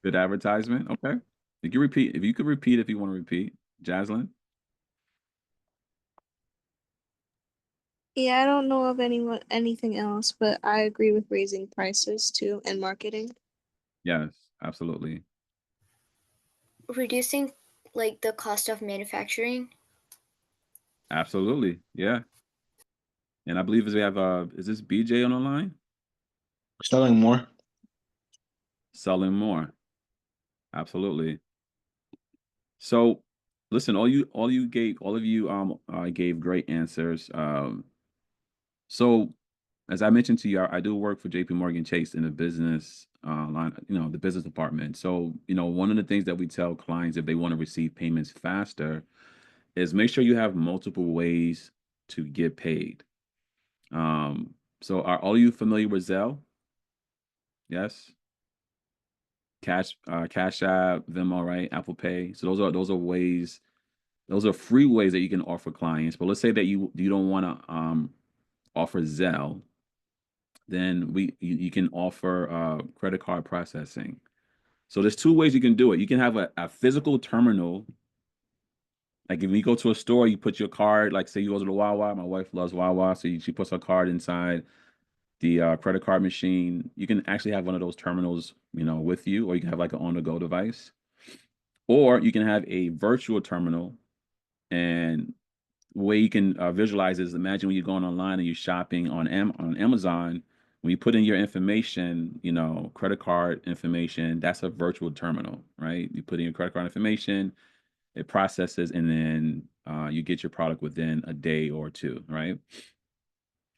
Speaker 1: Good advertisement. Okay. You can repeat if you could repeat if you want to repeat. Jaslyn.
Speaker 8: Yeah, I don't know of anything else, but I agree with raising prices too and marketing.
Speaker 1: Yes, absolutely.
Speaker 9: Reducing like the cost of manufacturing.
Speaker 1: Absolutely. Yeah. And I believe we have is this BJ on the line?
Speaker 2: Selling more.
Speaker 1: Selling more. Absolutely. So listen, all of you gave great answers. So as I mentioned to you, I do work for JP Morgan Chase in the business line, the business department. So, one of the things that we tell clients if they want to receive payments faster is make sure you have multiple ways to get paid. So are all of you familiar with Zelle? Yes. Cash App, Venmo, right? Apple Pay. So those are ways Those are free ways that you can offer clients. But let's say that you don't want to offer Zelle, then you can offer credit card processing. So there's two ways you can do it. You can have a physical terminal. Like if you go to a store, you put your card, like say you go to the Wawa, my wife loves Wawa, so she puts her card inside the credit card machine. You can actually have one of those terminals, with you, or you can have like an on-the-go device. Or you can have a virtual terminal, and the way you can visualize is, imagine when you're going online and you're shopping on Amazon, when you put in your information, credit card information, that's a virtual terminal, right? You put in your credit card information, it processes, and then you get your product within a day or two, right?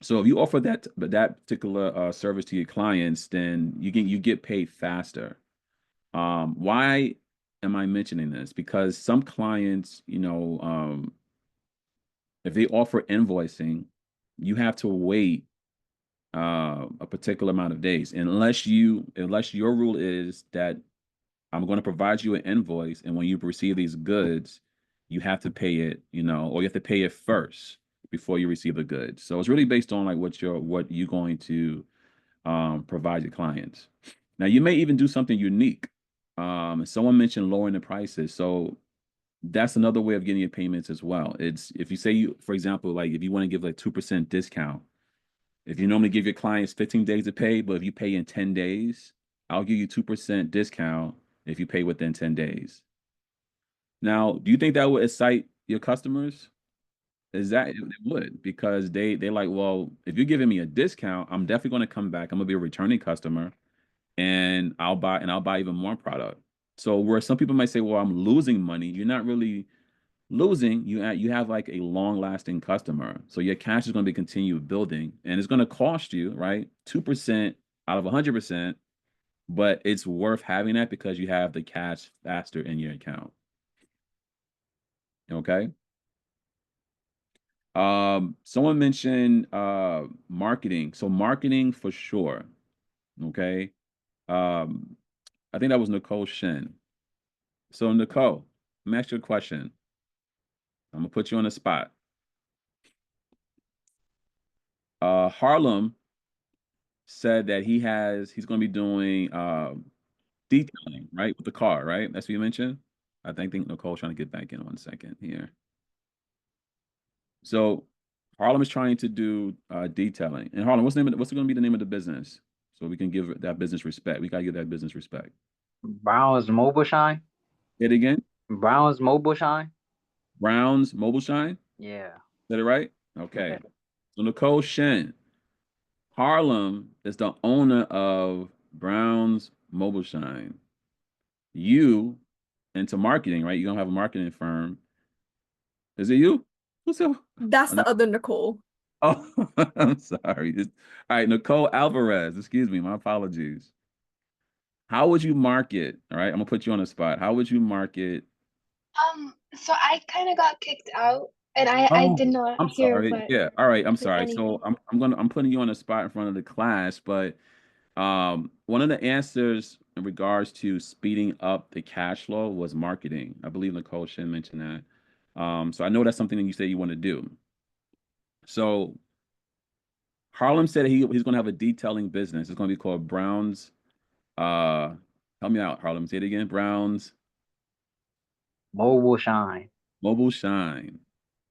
Speaker 1: So if you offer that particular service to your clients, then you get paid faster. Why am I mentioning this? Because some clients, if they offer invoicing, you have to wait a particular amount of days, unless your rule is that I'm going to provide you an invoice, and when you receive these goods, you have to pay it, or you have to pay it first before you receive the goods. So it's really based on like what you're going to provide your clients. Now you may even do something unique. Someone mentioned lowering the prices, so that's another way of getting your payments as well. It's if you say for example, like if you want to give like 2% discount, if you normally give your clients 15 days to pay, but if you pay in 10 days, I'll give you 2% discount if you pay within 10 days. Now, do you think that would excite your customers? It would, because they're like, well, if you're giving me a discount, I'm definitely going to come back. I'm gonna be a returning customer, and I'll buy even more product. So where some people might say, well, I'm losing money, you're not really losing. You have like a long lasting customer, so your cash is going to be continued building, and it's going to cost you, right, 2% out of 100%, but it's worth having that because you have the cash faster in your account. Okay. Someone mentioned marketing. So marketing for sure. Okay. I think that was Nicole Shin. So Nicole, let me ask you a question. I'm gonna put you on the spot. Harlem said that he's going to be doing detailing, right, with the car, right? That's what you mentioned. I think Nicole's trying to get back in 1 second here. So Harlem is trying to do detailing. And Harlem, what's going to be the name of the business? So we can give that business respect. We got to give that business respect.
Speaker 4: Brown's Mobile Shine.
Speaker 1: Say it again.
Speaker 4: Brown's Mobile Shine.
Speaker 1: Brown's Mobile Shine.
Speaker 4: Yeah.
Speaker 1: Is that right? Okay.
Speaker 4: Yeah.
Speaker 1: So Nicole Shen, Harlem is the owner of Brown's Mobile Shine. You into marketing, right? You're gonna have a marketing firm. Is it you? Who's that?
Speaker 6: That's the other Nicole.
Speaker 1: Oh, I'm sorry. All right, Nicole Alvarez. Excuse me. My apologies. How would you market? All right, I'm gonna put you on the spot. How would you market?
Speaker 5: So I kind of got kicked out, and I did not
Speaker 1: I'm
Speaker 5: hear
Speaker 1: sorry.
Speaker 5: what
Speaker 1: Yeah. All right. I'm
Speaker 5: like
Speaker 1: sorry.
Speaker 5: anything.
Speaker 1: So I'm putting you on the spot in front of the class, but one of the answers in regards to speeding up the cash flow was marketing. I believe Nicole Shin mentioned that. So I know that's something that you say you want to do. So Harlem said he's going to have a detailing business. It's going to be called Brown's. Help me out, Harlem. Say it again. Brown's
Speaker 4: Mobile Shine.
Speaker 1: Mobile Shine.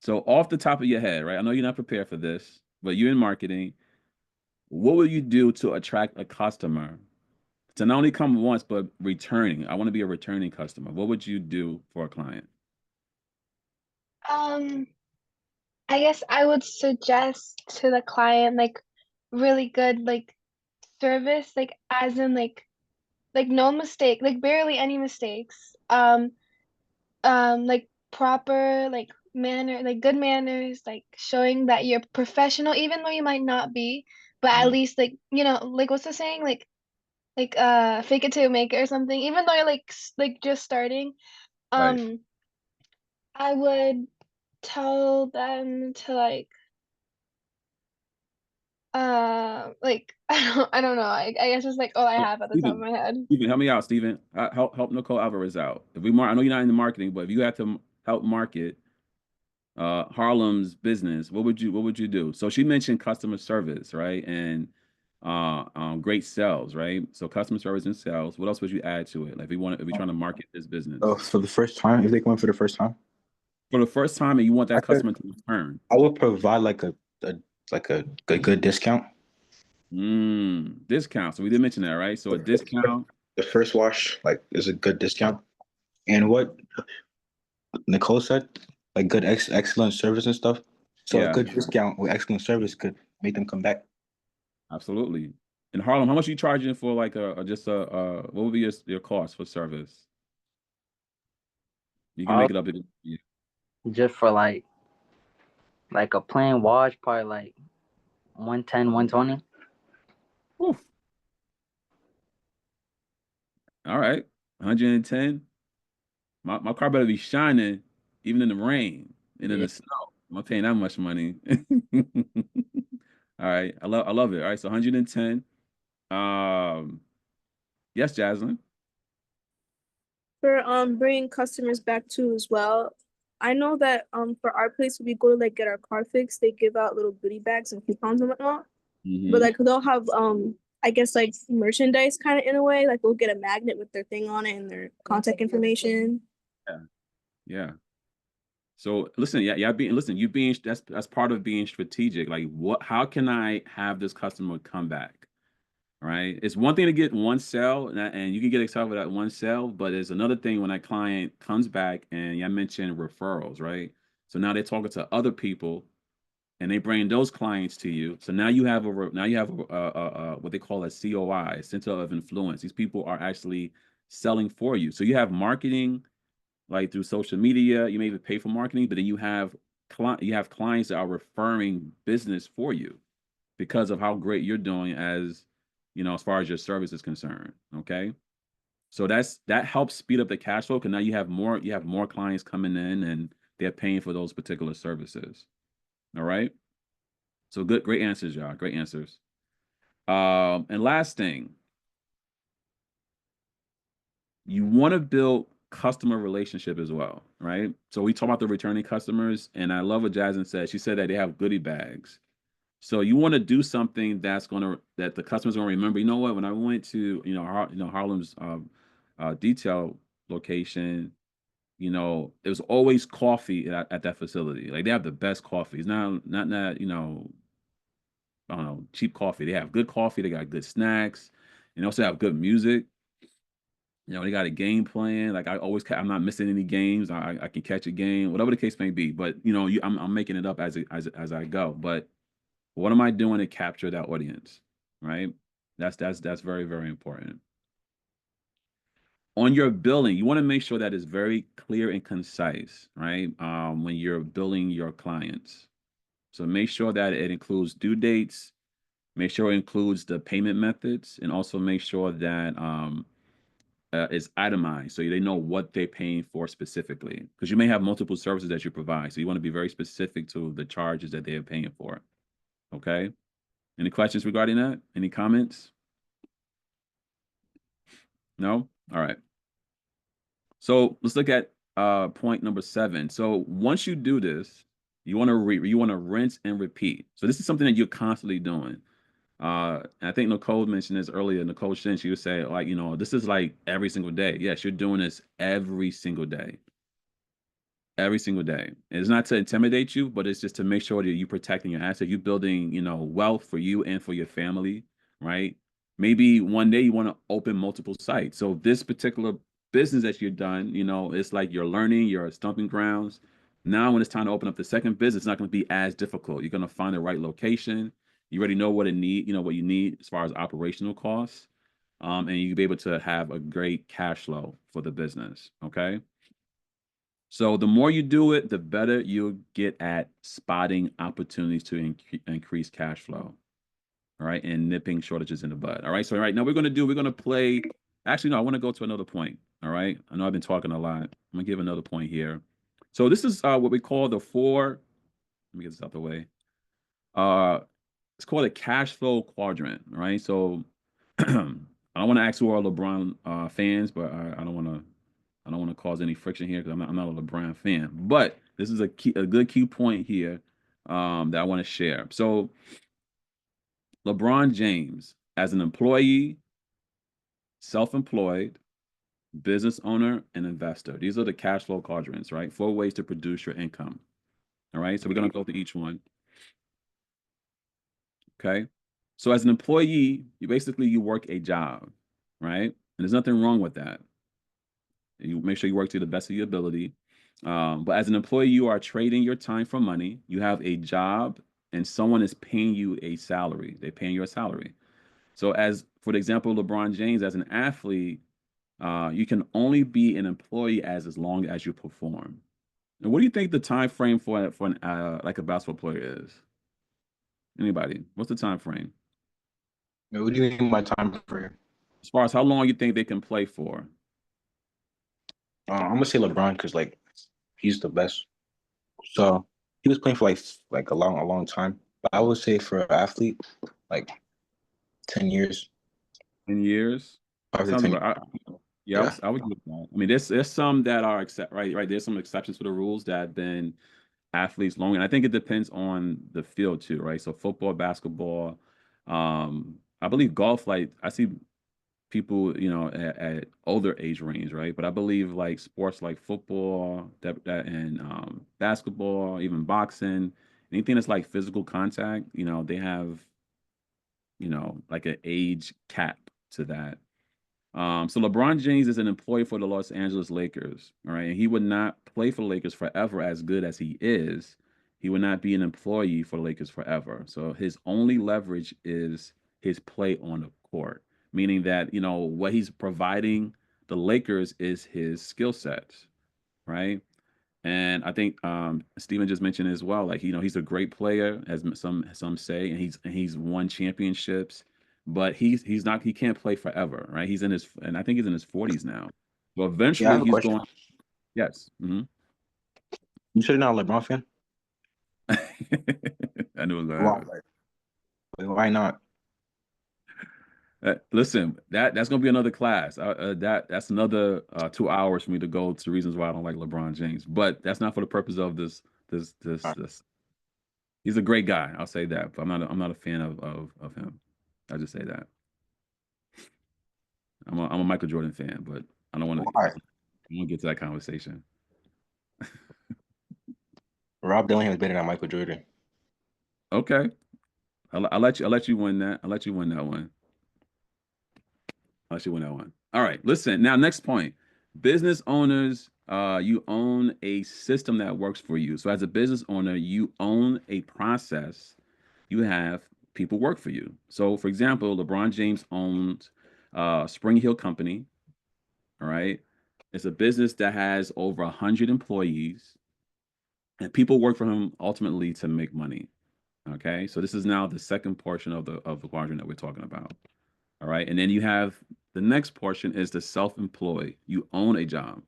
Speaker 1: So off the top of your head, right? I know you're not prepared for this, but you're in marketing. What will you do to attract a customer to not only come once, but returning? I want to be a returning customer. What would you do for a client?
Speaker 5: I guess I would suggest to the client like really good like service, like as in like no mistake, like barely any mistakes. Like proper like manner, like good manners, like showing that you're professional, even though you might not be, but at least like like what's the saying, like fake it till you make it or something. Even though you're like just starting,
Speaker 1: Right.
Speaker 5: I would tell them to like I don't know. I guess it's like all I have at the top of my head.
Speaker 1: Steven, help me out, Steven. Help Nicole Alvarez out. I know you're not in the marketing, but if you have to help market, Harlem's business, what would you do? So she mentioned customer service, right? And great sales, right? So customer service and sales. What else would you add to it? Like if we trying to market this business
Speaker 2: For the first time, if they come in for the first time,
Speaker 1: for the first time and you want
Speaker 2: I
Speaker 1: that
Speaker 2: could,
Speaker 1: customer to return.
Speaker 2: I would provide a good discount.
Speaker 1: Discount. So we did mention that, right? So a discount.
Speaker 2: The first wash is a good discount. And what Nicole said, like good excellent service and stuff. So a
Speaker 1: Yeah,
Speaker 2: good discount with excellent service could make them come back.
Speaker 1: absolutely. In Harlem, how much are you charging for like just a what would be your cost for service? You can
Speaker 4: Uh,
Speaker 1: make it up. Yeah.
Speaker 4: just for like a plain wash, probably like 110, 120.
Speaker 1: Oof. All right. 110. My car better be shining even in the rain and in
Speaker 4: Yeah.
Speaker 1: the snow. I'm not paying that much money. All right. I love it. All right. So 110. Yes, Jaslyn.
Speaker 8: For bringing customers back too as well. I know that for our place when we go to like get our car fixed, they give out little goodie bags and coupons and whatnot. But like they'll have I guess like merchandise kind of in a way. Like we'll get a magnet with their thing on it and their contact information.
Speaker 1: Yeah. Yeah. So listen, you being that's part of being strategic. Like how can I have this customer come back? Right? It's one thing to get one sale and you can get excited for that one sale, but it's another thing when that client comes back and I mentioned referrals, right? So now they're talking to other people and they bring those clients to you. So now you have what they call a COI, Center of Influence. These people are actually selling for you. So you have marketing like through social media. You may even pay for marketing, but then you have clients that are referring business for you because of how great you're doing as as far as your service is concerned. Okay. So that helps speed up the cash flow because now you have more clients coming in and they're paying for those particular services. All right. So great answers, y'all. Great answers. And last thing, you want to build customer relationship as well, right? So we talk about the returning customers, and I love what Jasmine said. She said that they have goodie bags. So you want to do something that the customer's gonna remember. You know what? When I went to Harlem's detail location, it was always coffee at that facility. Like they have the best coffee. It's not I don't know, cheap coffee. They have good coffee. They got good snacks, and also have good music. They got a game plan. Like I'm not missing any games. I can catch a game, whatever the case may be. But I'm making it up as I go. But what am I doing to capture that audience? Right. That's very, very important. On your billing, you want to make sure that it's very clear and concise, right? When you're billing your clients. So make sure that it includes due dates, make sure it includes the payment methods, and also make sure that is itemized so they know what they're paying for specifically. Because you may have multiple services that you provide. So you want to be very specific to the charges that they are paying for. Okay. Any questions regarding that? Any comments? No? All right. So let's look at point number 7. So once you do this, you want to rinse and repeat. So this is something that you're constantly doing. And I think Nicole mentioned this earlier. Nicole Shin, she would say, like, this is like every single day. Yes, you're doing this every single day. Every single day. And it's not to intimidate you, but it's just to make sure that you're protecting your asset. You're building, wealth for you and for your family, right? Maybe one day you want to open multiple sites. So this particular business that you've done, it's like you're learning, your stomping grounds. Now, when it's time to open up the second business, it's not going to be as difficult. You're going to find the right location. You already know what what you need as far as operational costs. And you'll be able to have a great cash flow for the business. Okay. So the more you do it, the better you'll get at spotting opportunities to increase cash flow. All right. And nipping shortages in the bud. All right. So right now we're going to play. Actually, no, I want to go to another point. All right. I know I've been talking a lot. I'm going to give another point here. So this is what we call the 4. Let me get this out the way. It's called a cash flow quadrant. All right. So I don't want to ask who are LeBron fans, but I don't want to cause any friction here because I'm not a LeBron fan. But This is a good key point here that I want to share. So LeBron James, as an employee, self-employed, business owner, and investor. These are the cash flow quadrants, right? 4 ways to produce your income. All right. So we're going to go through each one. Okay. So as an employee, you work a job, right? And there's nothing wrong with that. You make sure you work to the best of your ability. But as an employee, you are trading your time for money. You have a job and someone is paying you a salary. They're paying you a salary. So as for the example, LeBron James, as an athlete, you can only be an employee as long as you perform. And what do you think the time frame for an like a basketball player is? Anybody? What's the time frame?
Speaker 2: What do you mean by time frame?
Speaker 1: As far as how long you think they can play for?
Speaker 2: I'm gonna say LeBron because like he's the best. So he was playing for like a long time. But I would say for an athlete, like 10 years.
Speaker 1: 10 years?
Speaker 2: Probably
Speaker 1: Sounds
Speaker 2: 10
Speaker 1: about. Yeah,
Speaker 2: Yeah.
Speaker 1: I would give that. I mean, there's some that are right. There's some exceptions to the rules that have been athletes long, and I think it depends on the field too, right? So football, basketball, I believe golf. Like I see people, at older age range, right? But I believe like sports like football, that and basketball, even boxing, anything that's like physical contact, they have, like an age cap to that. So LeBron James is an employee for the Los Angeles Lakers, all right? And he would not play for the Lakers forever as good as he is. He would not be an employee for the Lakers forever. So his only leverage is his play on the court, meaning that, what he's providing the Lakers is his skill sets, right? And I think Steven just mentioned as well, like he's a great player, as some say, and he's won championships, but he can't play forever, right? And I think he's in his 40s now. So
Speaker 2: Yeah, I
Speaker 1: eventually
Speaker 2: have a
Speaker 1: he's
Speaker 2: question.
Speaker 1: going. Yes.
Speaker 2: You said you're not a LeBron fan?
Speaker 1: I knew it was gonna
Speaker 2: Why?
Speaker 1: happen.
Speaker 2: Why not?
Speaker 1: Listen, that's gonna be another class. That's another 2 hours for me to go to reasons why I don't like LeBron James. But that's not for the purpose of this.
Speaker 2: All right.
Speaker 1: He's a great guy. I'll say that. But I'm not a fan of him. I'll just say that. I'm a Michael Jordan fan, but I don't want
Speaker 2: Why?
Speaker 1: to get to that conversation.
Speaker 2: Rob Dillingham is better than Michael Jordan.
Speaker 1: Okay, I'll let you win that. I'll let you win that one. I'll let you win that one. All right. Listen now. Next point. Business owners, you own a system that works for you. So as a business owner, you own a process. You have people work for you. So for example, LeBron James owns Spring Hill Company. All right. It's a business that has over 100 employees, and people work for him ultimately to make money. Okay. So this is now the second portion of the quadrant that we're talking about. All right. And then you have the next portion is the self-employed. You own a job.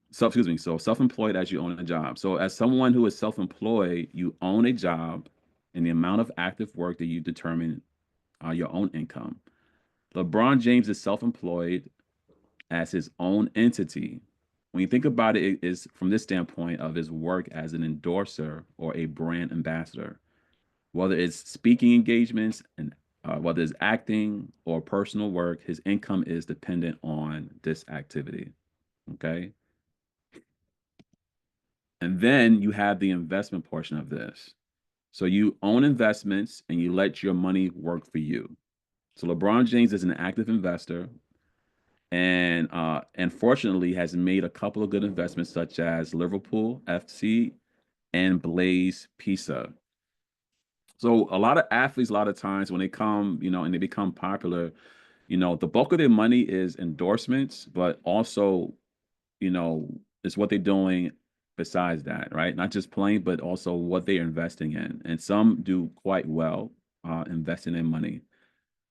Speaker 1: So self-employed as you own a job. So as someone who is self-employed, you own a job, and the amount of active work that you determine your own income. LeBron James is self-employed as his own entity. When you think about it, it is from this standpoint of his work as an endorser or a brand ambassador, whether it's speaking engagements and whether it's acting or personal work, his income is dependent on this activity. Okay. And then you have the investment portion of this. So you own investments and you let your money work for you. So LeBron James is an active investor and fortunately has made a couple of good investments such as Liverpool FC and Blaze Pizza. So a lot of athletes, a lot of times when they come, and they become popular, the bulk of their money is endorsements, but also, it's what they're doing besides that, right? Not just playing, but also what they're investing in. And some do quite well investing in money.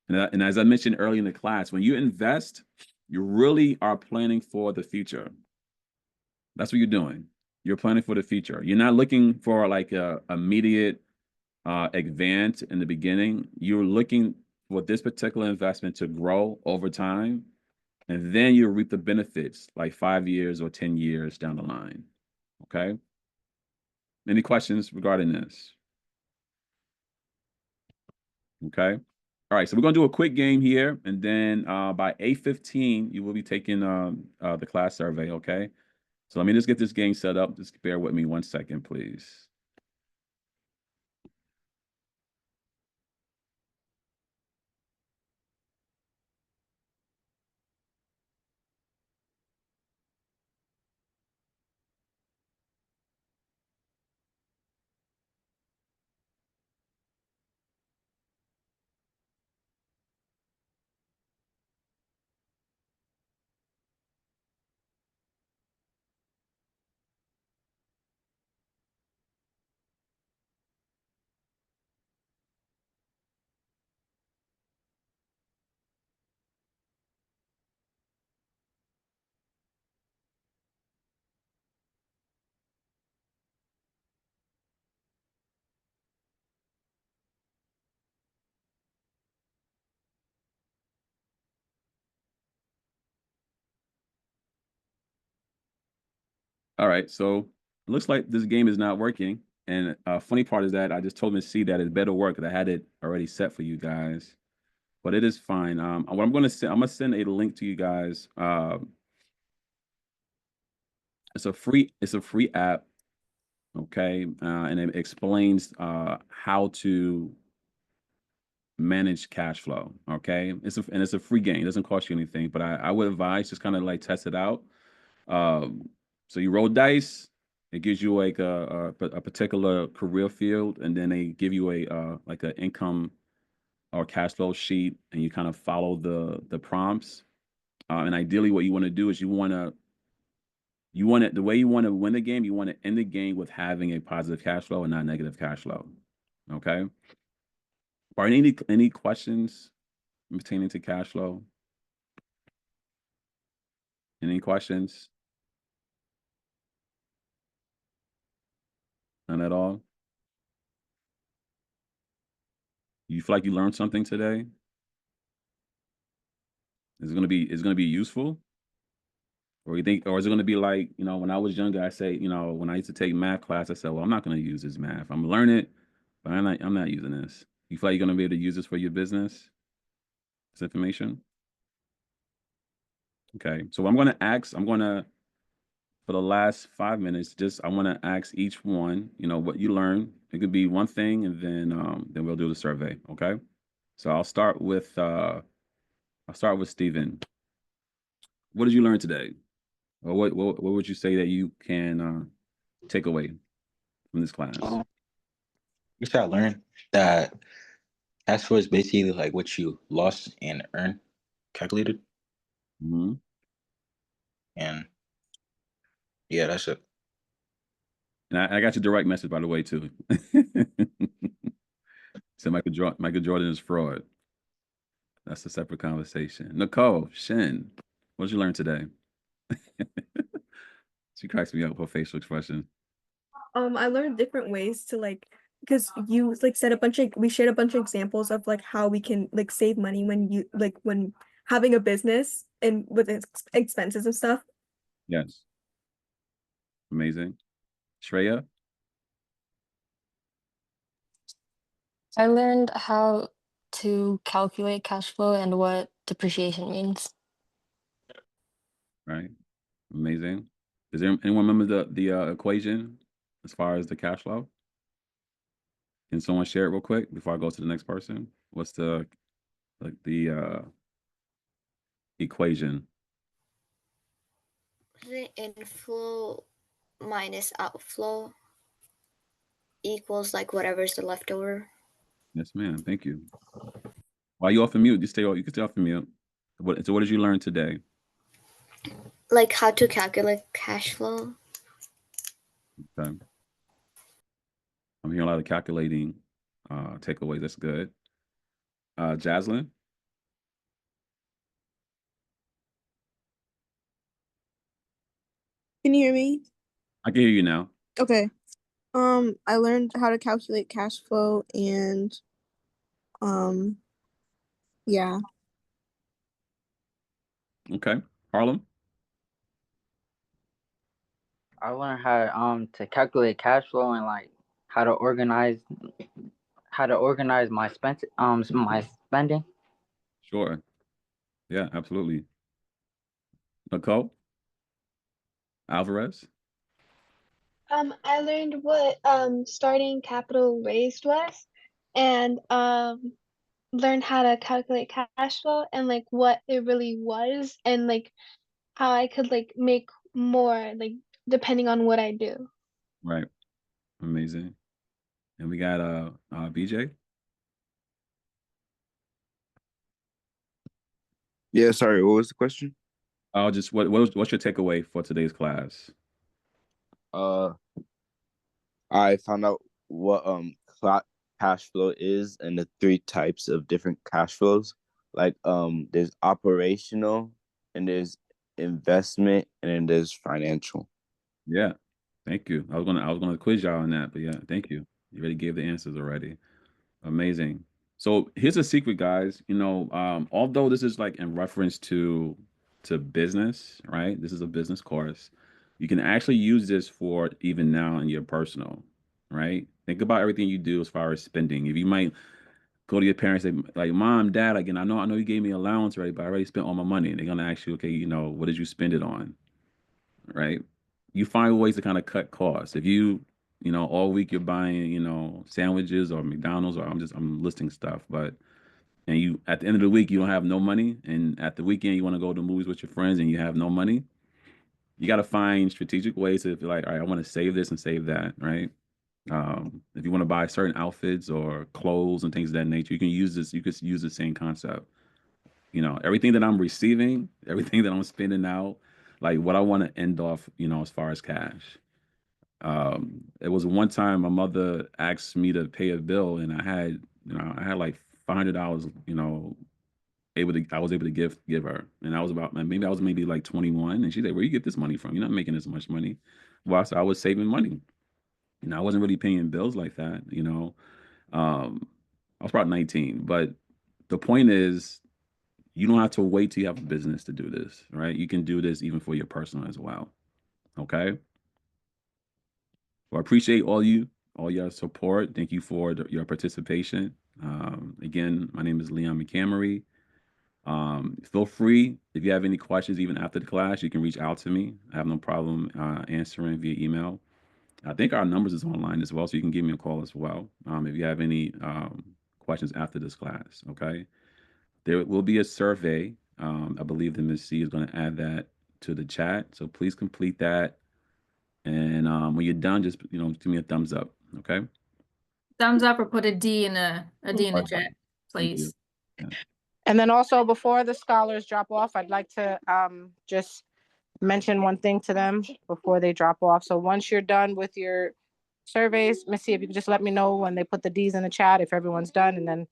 Speaker 1: And as I mentioned early in the class, when you invest, you really are planning for the future. That's what you're doing. You're planning for the future. You're not looking for like a immediate advance in the beginning. You're looking for this particular investment to grow over time, and then you reap the benefits like 5 years or 10 years down the line. Okay. Any questions regarding this? Okay. All right, so we're gonna do a quick game here, and then by 8:15, you will be taking the class survey, okay? So let me just get this game set up. Just bear with me 1 second, please. All right, so it looks like this game is not working. And funny part is that I just told Miss C that it better work because I had it already set for you guys. But it is fine. What I'm gonna send a link to you guys. It's a free app, okay? And it explains how to manage cash flow. Okay, it's a free game. It doesn't cost you anything, but I would advise just kind of like test it out. So you roll dice. It gives you like a particular career field, and then they give you a like an income or cash flow sheet, and you kind of follow the prompts. And ideally, what you want to do is the way you want to win the game, you want to end the game with having a positive cash flow and not negative cash flow. Okay. Are any questions pertaining to cash flow? Any questions? None at all? You feel like you learned something today? Is it gonna be useful? Or you think, or is it gonna be like, when I was younger, I say, when I used to take math class, I said, well, I'm not gonna use this math. I'm gonna learn it, but I'm not using this. You feel like you're gonna be able to use this for your business? This information? Okay. So I'm gonna for the last 5 minutes, I want to ask each one, what you learned. It could be one thing, and then we'll do the survey. Okay. So I'll start with Stephen. What did you learn today? Or what would you say that you can take away from this class?
Speaker 2: Guess I learned that cash flow is basically like what you lost and earned calculated.
Speaker 1: Mm-hmm.
Speaker 2: And yeah, that's it.
Speaker 1: And I got your direct message, by the way, too. So Michael Jordan is fraud. That's a separate conversation. Nicole, Shin, what did you learn today? She cracks me up with her facial expression.
Speaker 6: I learned different ways to like, because you like we shared a bunch of examples of like how we can like save money when having a business and with expenses and stuff.
Speaker 1: Yes. Amazing. Shreya?
Speaker 7: I learned how to calculate cash flow and what depreciation means.
Speaker 1: Right. Amazing. Does anyone remember the equation as far as the cash flow? Can someone share it real quick before I go to the next person? What's the equation?
Speaker 9: The inflow minus outflow equals like whatever's the leftover.
Speaker 1: Yes, ma'am. Thank you. While you off of mute, you can stay off of mute. So what did you learn today?
Speaker 9: Like how to calculate cash flow.
Speaker 1: Okay. I'm hearing a lot of calculating takeaways. That's good. Jaslyn?
Speaker 8: Can you hear me?
Speaker 1: I can hear you now.
Speaker 8: Okay. I learned how to calculate cash flow and yeah.
Speaker 1: Okay. Harlem?
Speaker 4: I learned how to calculate cash flow and like how to organize my spending.
Speaker 1: Sure. Yeah, absolutely. Nicole Alvarez.
Speaker 5: I learned what starting capital raised was, and learned how to calculate cash flow and like what it really was, and like how I could like make more like depending on what I do.
Speaker 1: Right. Amazing. And we got BJ.
Speaker 10: Yeah, sorry, what was the question?
Speaker 1: Just what's your takeaway for today's class?
Speaker 10: Uh, I found out what cash flow is and the three types of different cash flows. Like there's operational and there's investment and then there's financial.
Speaker 1: Yeah. Thank you. I was gonna quiz y'all on that, but yeah, thank you. You already gave the answers already. Amazing. So here's a secret, guys. Although this is like in reference to business, right? This is a business course. You can actually use this for even now in your personal, right? Think about everything you do as far as spending. If you might go to your parents and say, like, Mom, Dad, again, I know you gave me allowance already, but I already spent all my money. And they're gonna ask you, okay, what did you spend it on? Right? You find ways to kind of cut costs. If all week you're buying, sandwiches or McDonald's, or I'm listing stuff, but and you at the end of the week you don't have no money, and at the weekend you want to go to the movies with your friends and you have no money, you got to find strategic ways to be like, all right, I want to save this and save that, right? If you want to buy certain outfits or clothes and things of that nature, you could use the same concept. Everything that I'm receiving, everything that I'm spending out, like what I want to end off, as far as cash. It was one time my mother asked me to pay a bill, and I had like $500, I was able to give her, and I was maybe like 21, and she's like, "Where you get this money from? You're not making this much money." Well, I was saving money. I wasn't really paying bills like that. I was probably 19, but the point is, you don't have to wait till you have a business to do this, right? You can do this even for your personal as well. Okay. Well, I appreciate all your support. Thank you for your participation. Again, my name is Leon McCamery. Feel free, if you have any questions, even after the class, you can reach out to me. I have no problem answering via email. I think our numbers is online as well, so you can give me a call as well if you have any questions after this class. Okay. There will be a survey. I believe that Ms. C is going to add that to the chat. So please complete that. And when you're done, just give me a thumbs up. Okay.
Speaker 3: Thumbs up or put a D in the chat,
Speaker 1: Thank you.
Speaker 3: please.
Speaker 1: Yeah.
Speaker 11: And then also before the scholars drop off, I'd like to just mention one thing to them before they drop off. So once you're done with your surveys, Missy, if you could just let me know when they put the D's in the chat, if everyone's done, and then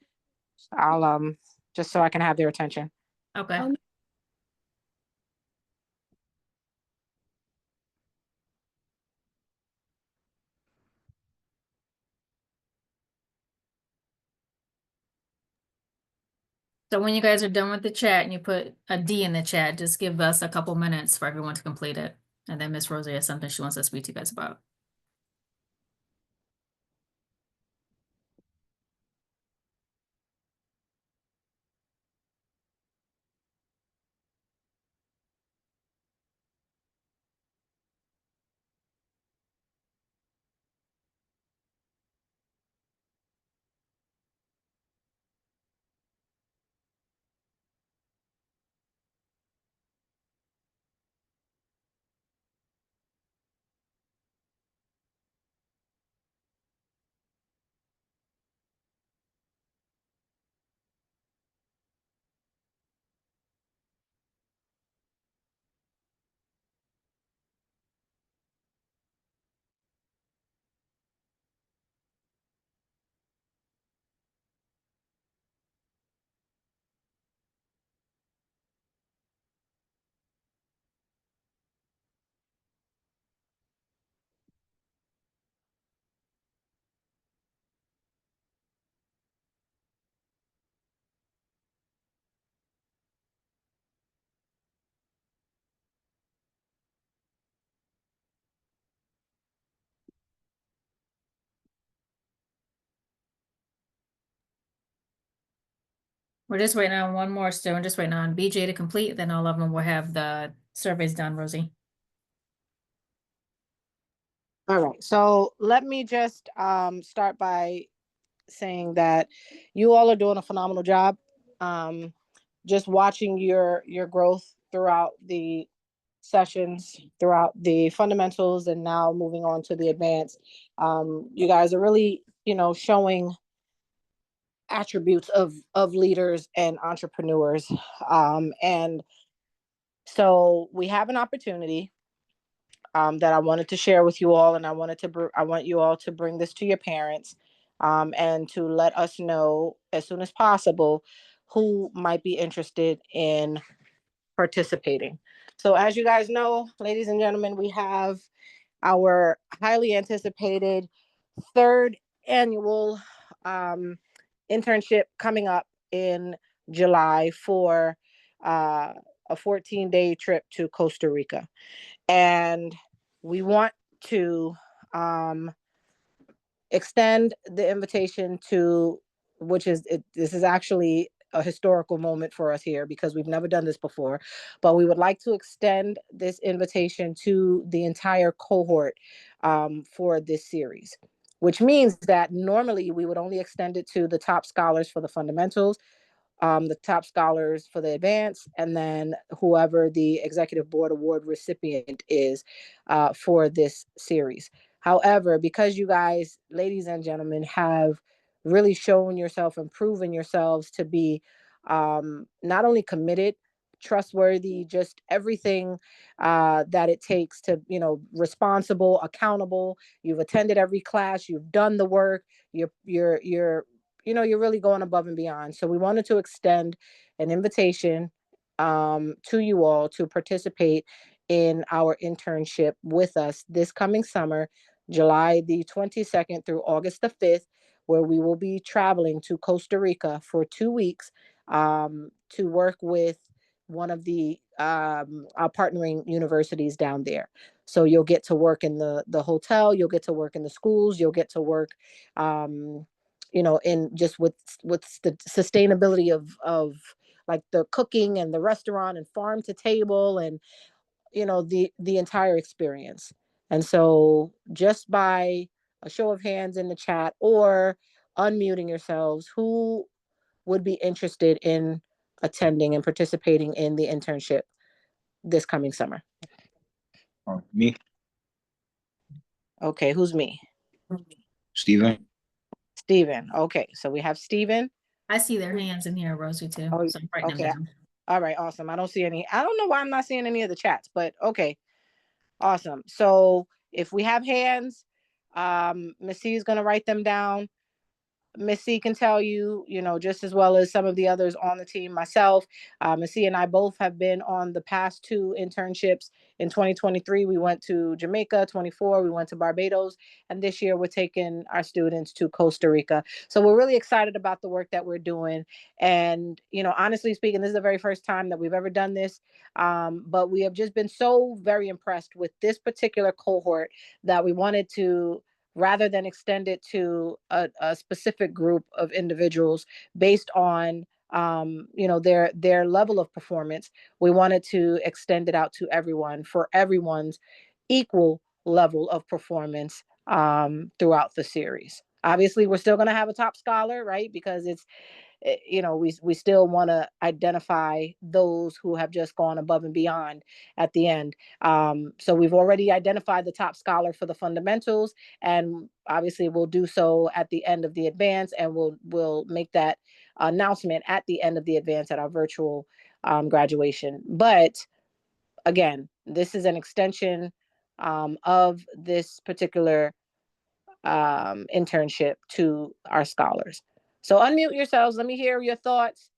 Speaker 11: I'll just so I can have their attention.
Speaker 3: Okay. So when you guys are done with the chat and you put a D in the chat, just give us a couple minutes for everyone to complete it. And then Miss Rosie has something she wants to speak to you guys about. We're just waiting on one more still. We're just waiting on BJ to complete, then all of them will have the surveys done, Rosie.
Speaker 11: All right, so let me just start by saying that you all are doing a phenomenal job. Just watching your growth throughout the sessions, throughout the fundamentals, and now moving on to the advanced. You guys are really, showing attributes of leaders and entrepreneurs. And so we have an opportunity that I wanted to share with you all, and I want you all to bring this to your parents, and to let us know as soon as possible who might be interested in participating. So as you guys know, ladies and gentlemen, we have our highly anticipated third annual internship coming up in July for a 14-day trip to Costa Rica. And we want to extend the invitation to, this is actually a historical moment for us here because we've never done this before, but we would like to extend this invitation to the entire cohort for this series, which means that normally we would only extend it to the top scholars for the fundamentals, the top scholars for the advance, and then whoever the executive board award recipient is for this series. However, because you guys, ladies and gentlemen, have really shown yourself and proven yourselves to be not only committed, trustworthy, just everything that it takes to, responsible, accountable. You've attended every class, you've done the work, you're you're really going above and beyond. So we wanted to extend an invitation to you all to participate in our internship with us this coming summer, July the 22nd through August the 5th, where we will be traveling to Costa Rica for 2 weeks to work with one of the our partnering universities down there. So you'll get to work in the hotel, you'll get to work in the schools, you'll get to work in just with the sustainability of like the cooking and the restaurant and farm to table and the entire experience. And so just by a show of hands in the chat or unmuting yourselves, who would be interested in attending and participating in the internship this coming summer?
Speaker 2: Me.
Speaker 11: Okay, who's me?
Speaker 2: Steven.
Speaker 11: Steven. Okay, so we have Steven.
Speaker 3: I see their hands in here, Rosie, too.
Speaker 11: Oh,
Speaker 3: so I'm writing
Speaker 11: okay.
Speaker 3: them down.
Speaker 11: All right, awesome. I don't see any. I don't know why I'm not seeing any of the chats, but okay, awesome. So if we have hands, Missy is going to write them down. Missy can tell you, just as well as some of the others on the team, myself, Missy and I both have been on the past 2 internships. In 2023, we went to Jamaica, 24, we went to Barbados, and this year we're taking our students to Costa Rica. So we're really excited about the work that we're doing. And, honestly speaking, this is the very first time that we've ever done this. But we have just been so very impressed with this particular cohort that we wanted to, rather than extend it to a specific group of individuals based on their level of performance, we wanted to extend it out to everyone for everyone's equal level of performance throughout the series. Obviously, we're still going to have a top scholar, right? Because it's we still want to identify those who have just gone above and beyond at the end. So we've already identified the top scholar for the fundamentals, and obviously we'll do so at the end of the advance, and we'll make that announcement at the end of the advance at our virtual graduation. But again, this is an extension of this particular internship to our scholars. So unmute yourselves. Let me hear your thoughts.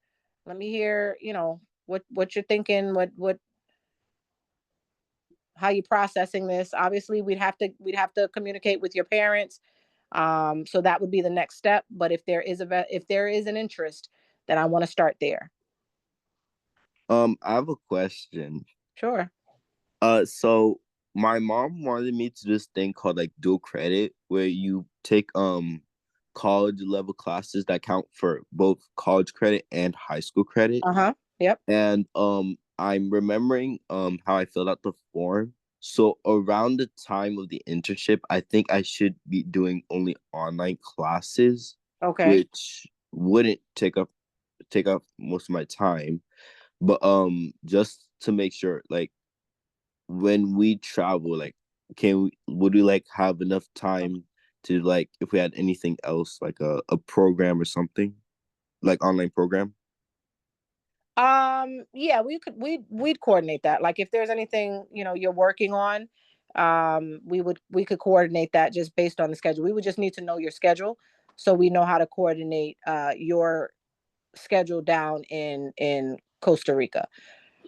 Speaker 11: Let me hear, what you're thinking, how you processing this. Obviously, we'd have to communicate with your parents. So that would be the next step. But if there is an interest, then I want to start there.
Speaker 10: I have a question.
Speaker 11: Sure.
Speaker 10: So my mom wanted me to do this thing called like dual credit, where you take college level classes that count for both college credit and high school credit.
Speaker 11: Yep.
Speaker 10: And I'm remembering how I filled out the form. So around the time of the internship, I think I should be doing only online classes,
Speaker 11: Okay.
Speaker 10: which wouldn't take up most of my time. But just to make sure, like when we travel, like would we like have enough time to, like, if we had anything else, like a program or something, like online program?
Speaker 11: Yeah, we'd coordinate that. Like if there's anything, you're working on, we could coordinate that just based on the schedule. We would just need to know your schedule so we know how to coordinate your schedule down in Costa Rica,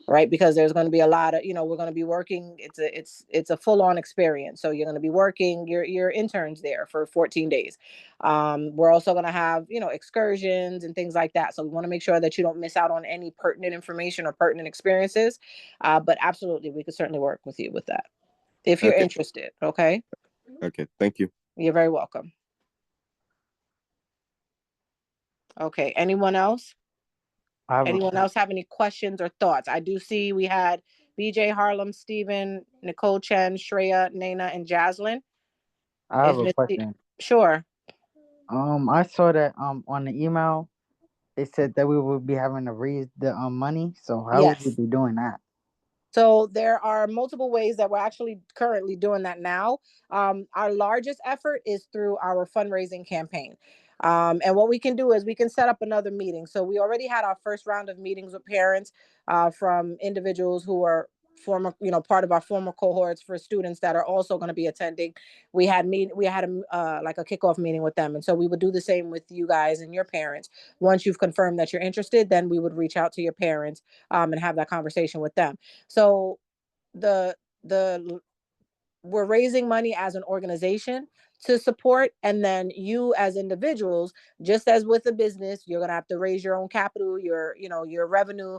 Speaker 11: right? Because there's going to be a lot of, we're going to be working. It's a full-on experience. So you're going to be working your interns there for 14 days. We're also going to have, excursions and things like that. So we want to make sure that you don't miss out on any pertinent information or pertinent experiences. But absolutely, we could certainly work with you with that if you're interested. Okay.
Speaker 10: Okay. Thank you.
Speaker 11: You're very welcome. Okay. Anyone else? Anyone else have any questions or thoughts? I do see we had BJ, Harlem, Stephen, Nicole Chen, Shreya, Nana, and Jaslyn.
Speaker 4: I have a question.
Speaker 11: Sure.
Speaker 4: I saw that on the email they said that we would be having to raise the money. So how would we
Speaker 11: Yes.
Speaker 4: be doing that?
Speaker 11: So there are multiple ways that we're actually currently doing that now. Our largest effort is through our fundraising campaign. And what we can do is we can set up another meeting. So we already had our first round of meetings with parents from individuals who are former, part of our former cohorts for students that are also going to be attending. We had like a kickoff meeting with them. And so we would do the same with you guys and your parents. Once you've confirmed that you're interested, then we would reach out to your parents and have that conversation with them. So the we're raising money as an organization to support, and then you as individuals, just as with a business, you're going to have to raise your own capital, your revenue.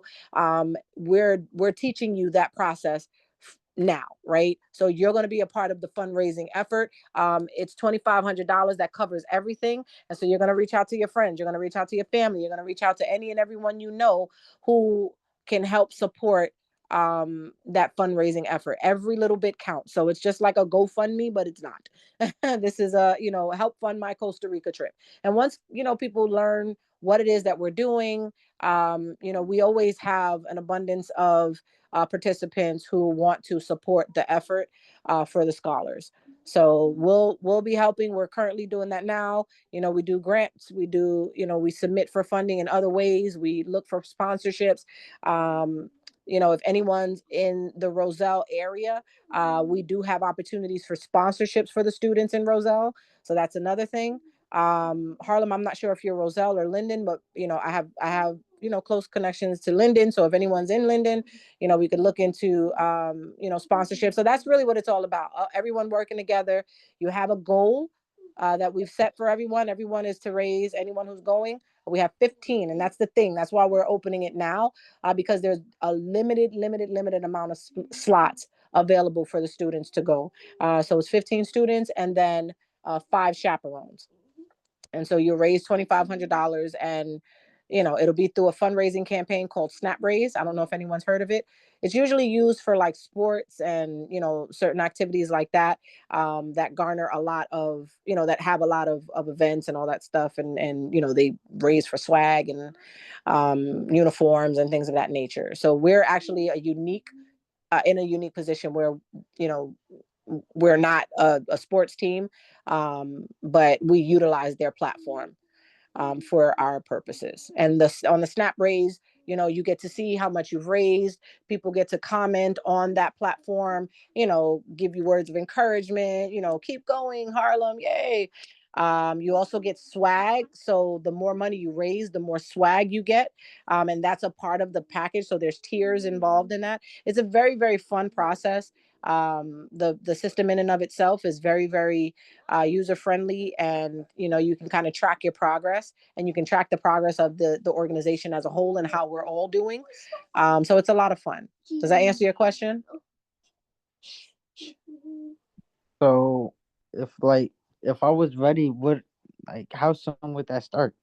Speaker 11: We're teaching you that process now, right? So you're going to be a part of the fundraising effort. It's $2,500 that covers everything. And so you're going to reach out to your friends, you're going to reach out to your family, you're going to reach out to any and everyone who can help support that fundraising effort. Every little bit counts. So it's just like a GoFundMe, but it's not. This is help fund my Costa Rica trip. And once people learn what it is that we're doing, we always have an abundance of participants who want to support the effort for the scholars. So we'll be helping. We're currently doing that now. We do grants, we do, we submit for funding in other ways, we look for sponsorships. If anyone's in the Roselle area, we do have opportunities for sponsorships for the students in Roselle. So that's another thing. Harlem, I'm not sure if you're Roselle or Linden, but I have close connections to Linden. So if anyone's in Linden, we could look into sponsorship. So that's really what it's all about. Everyone working together. You have a goal that we've set for everyone. Everyone is to raise, anyone who's going. We have 15, and that's the thing. That's why we're opening it now, because there's a limited amount of slots available for the students to go. So it's 15 students and then 5 chaperones. And so you raise $2,500, and it'll be through a fundraising campaign called Snap Raise. I don't know if anyone's heard of it. It's usually used for like sports and certain activities like that, that garner a lot of that have a lot of events and all that stuff, and they raise for swag and uniforms and things of that nature. So we're actually in a unique position where we're not a sports team, but we utilize their platform for our purposes. And on the Snap Raise, you get to see how much you've raised. People get to comment on that platform, give you words of encouragement, keep going, Harlem, yay. You also get swag. So the more money you raise, the more swag you get. And that's a part of the package. So there's tiers involved in that. It's a very, very fun process. The system in and of itself is very, very user friendly, and you can kind of track your progress, and you can track the progress of the organization as a whole and how we're all doing. So it's a lot of fun. Does that answer your question?
Speaker 4: So if I was ready, Like, how soon would that start?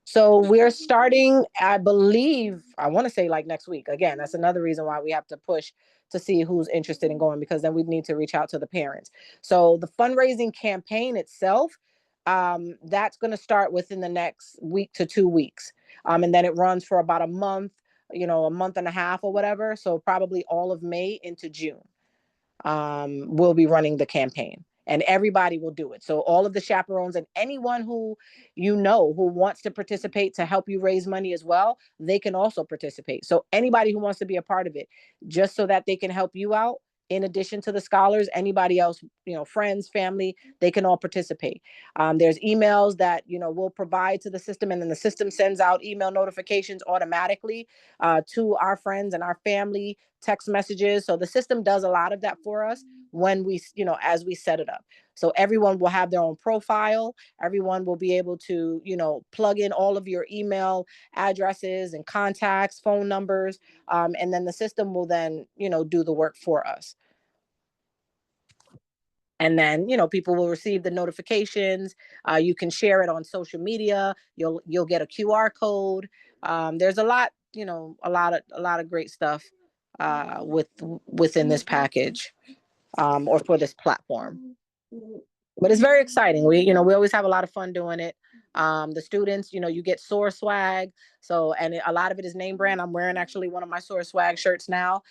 Speaker 11: So we're starting, I believe, I want to say like next week. Again, that's another reason why we have to push to see who's interested in going, because then we need to reach out to the parents. So the fundraising campaign itself, that's going to start within the next week to 2 weeks. And then it runs for about a month, a month and a half or whatever. So probably all of May into June, we'll be running the campaign. And everybody will do it. So all of the chaperones and anyone who who wants to participate to help you raise money as well, they can also participate. So anybody who wants to be a part of it, just so that they can help you out, in addition to the scholars, anybody else, friends, family, they can all participate. There's emails that, we'll provide to the system, and then the system sends out email notifications automatically to our friends and our family, text messages. So the system does a lot of that for us when we, as we set it up. So everyone will have their own profile. Everyone will be able to, plug in all of your email addresses and contacts, phone numbers, and then the system will then, do the work for us. And then, people will receive the notifications. You can share it on social media. You'll get a QR code. There's a lot, a lot of great stuff within this package, or for this platform. But it's very exciting. We always have a lot of fun doing it. The students, you get S.O.A.R swag. So, and a lot of it is name brand. I'm wearing actually one of my S.O.A.R swag shirts now.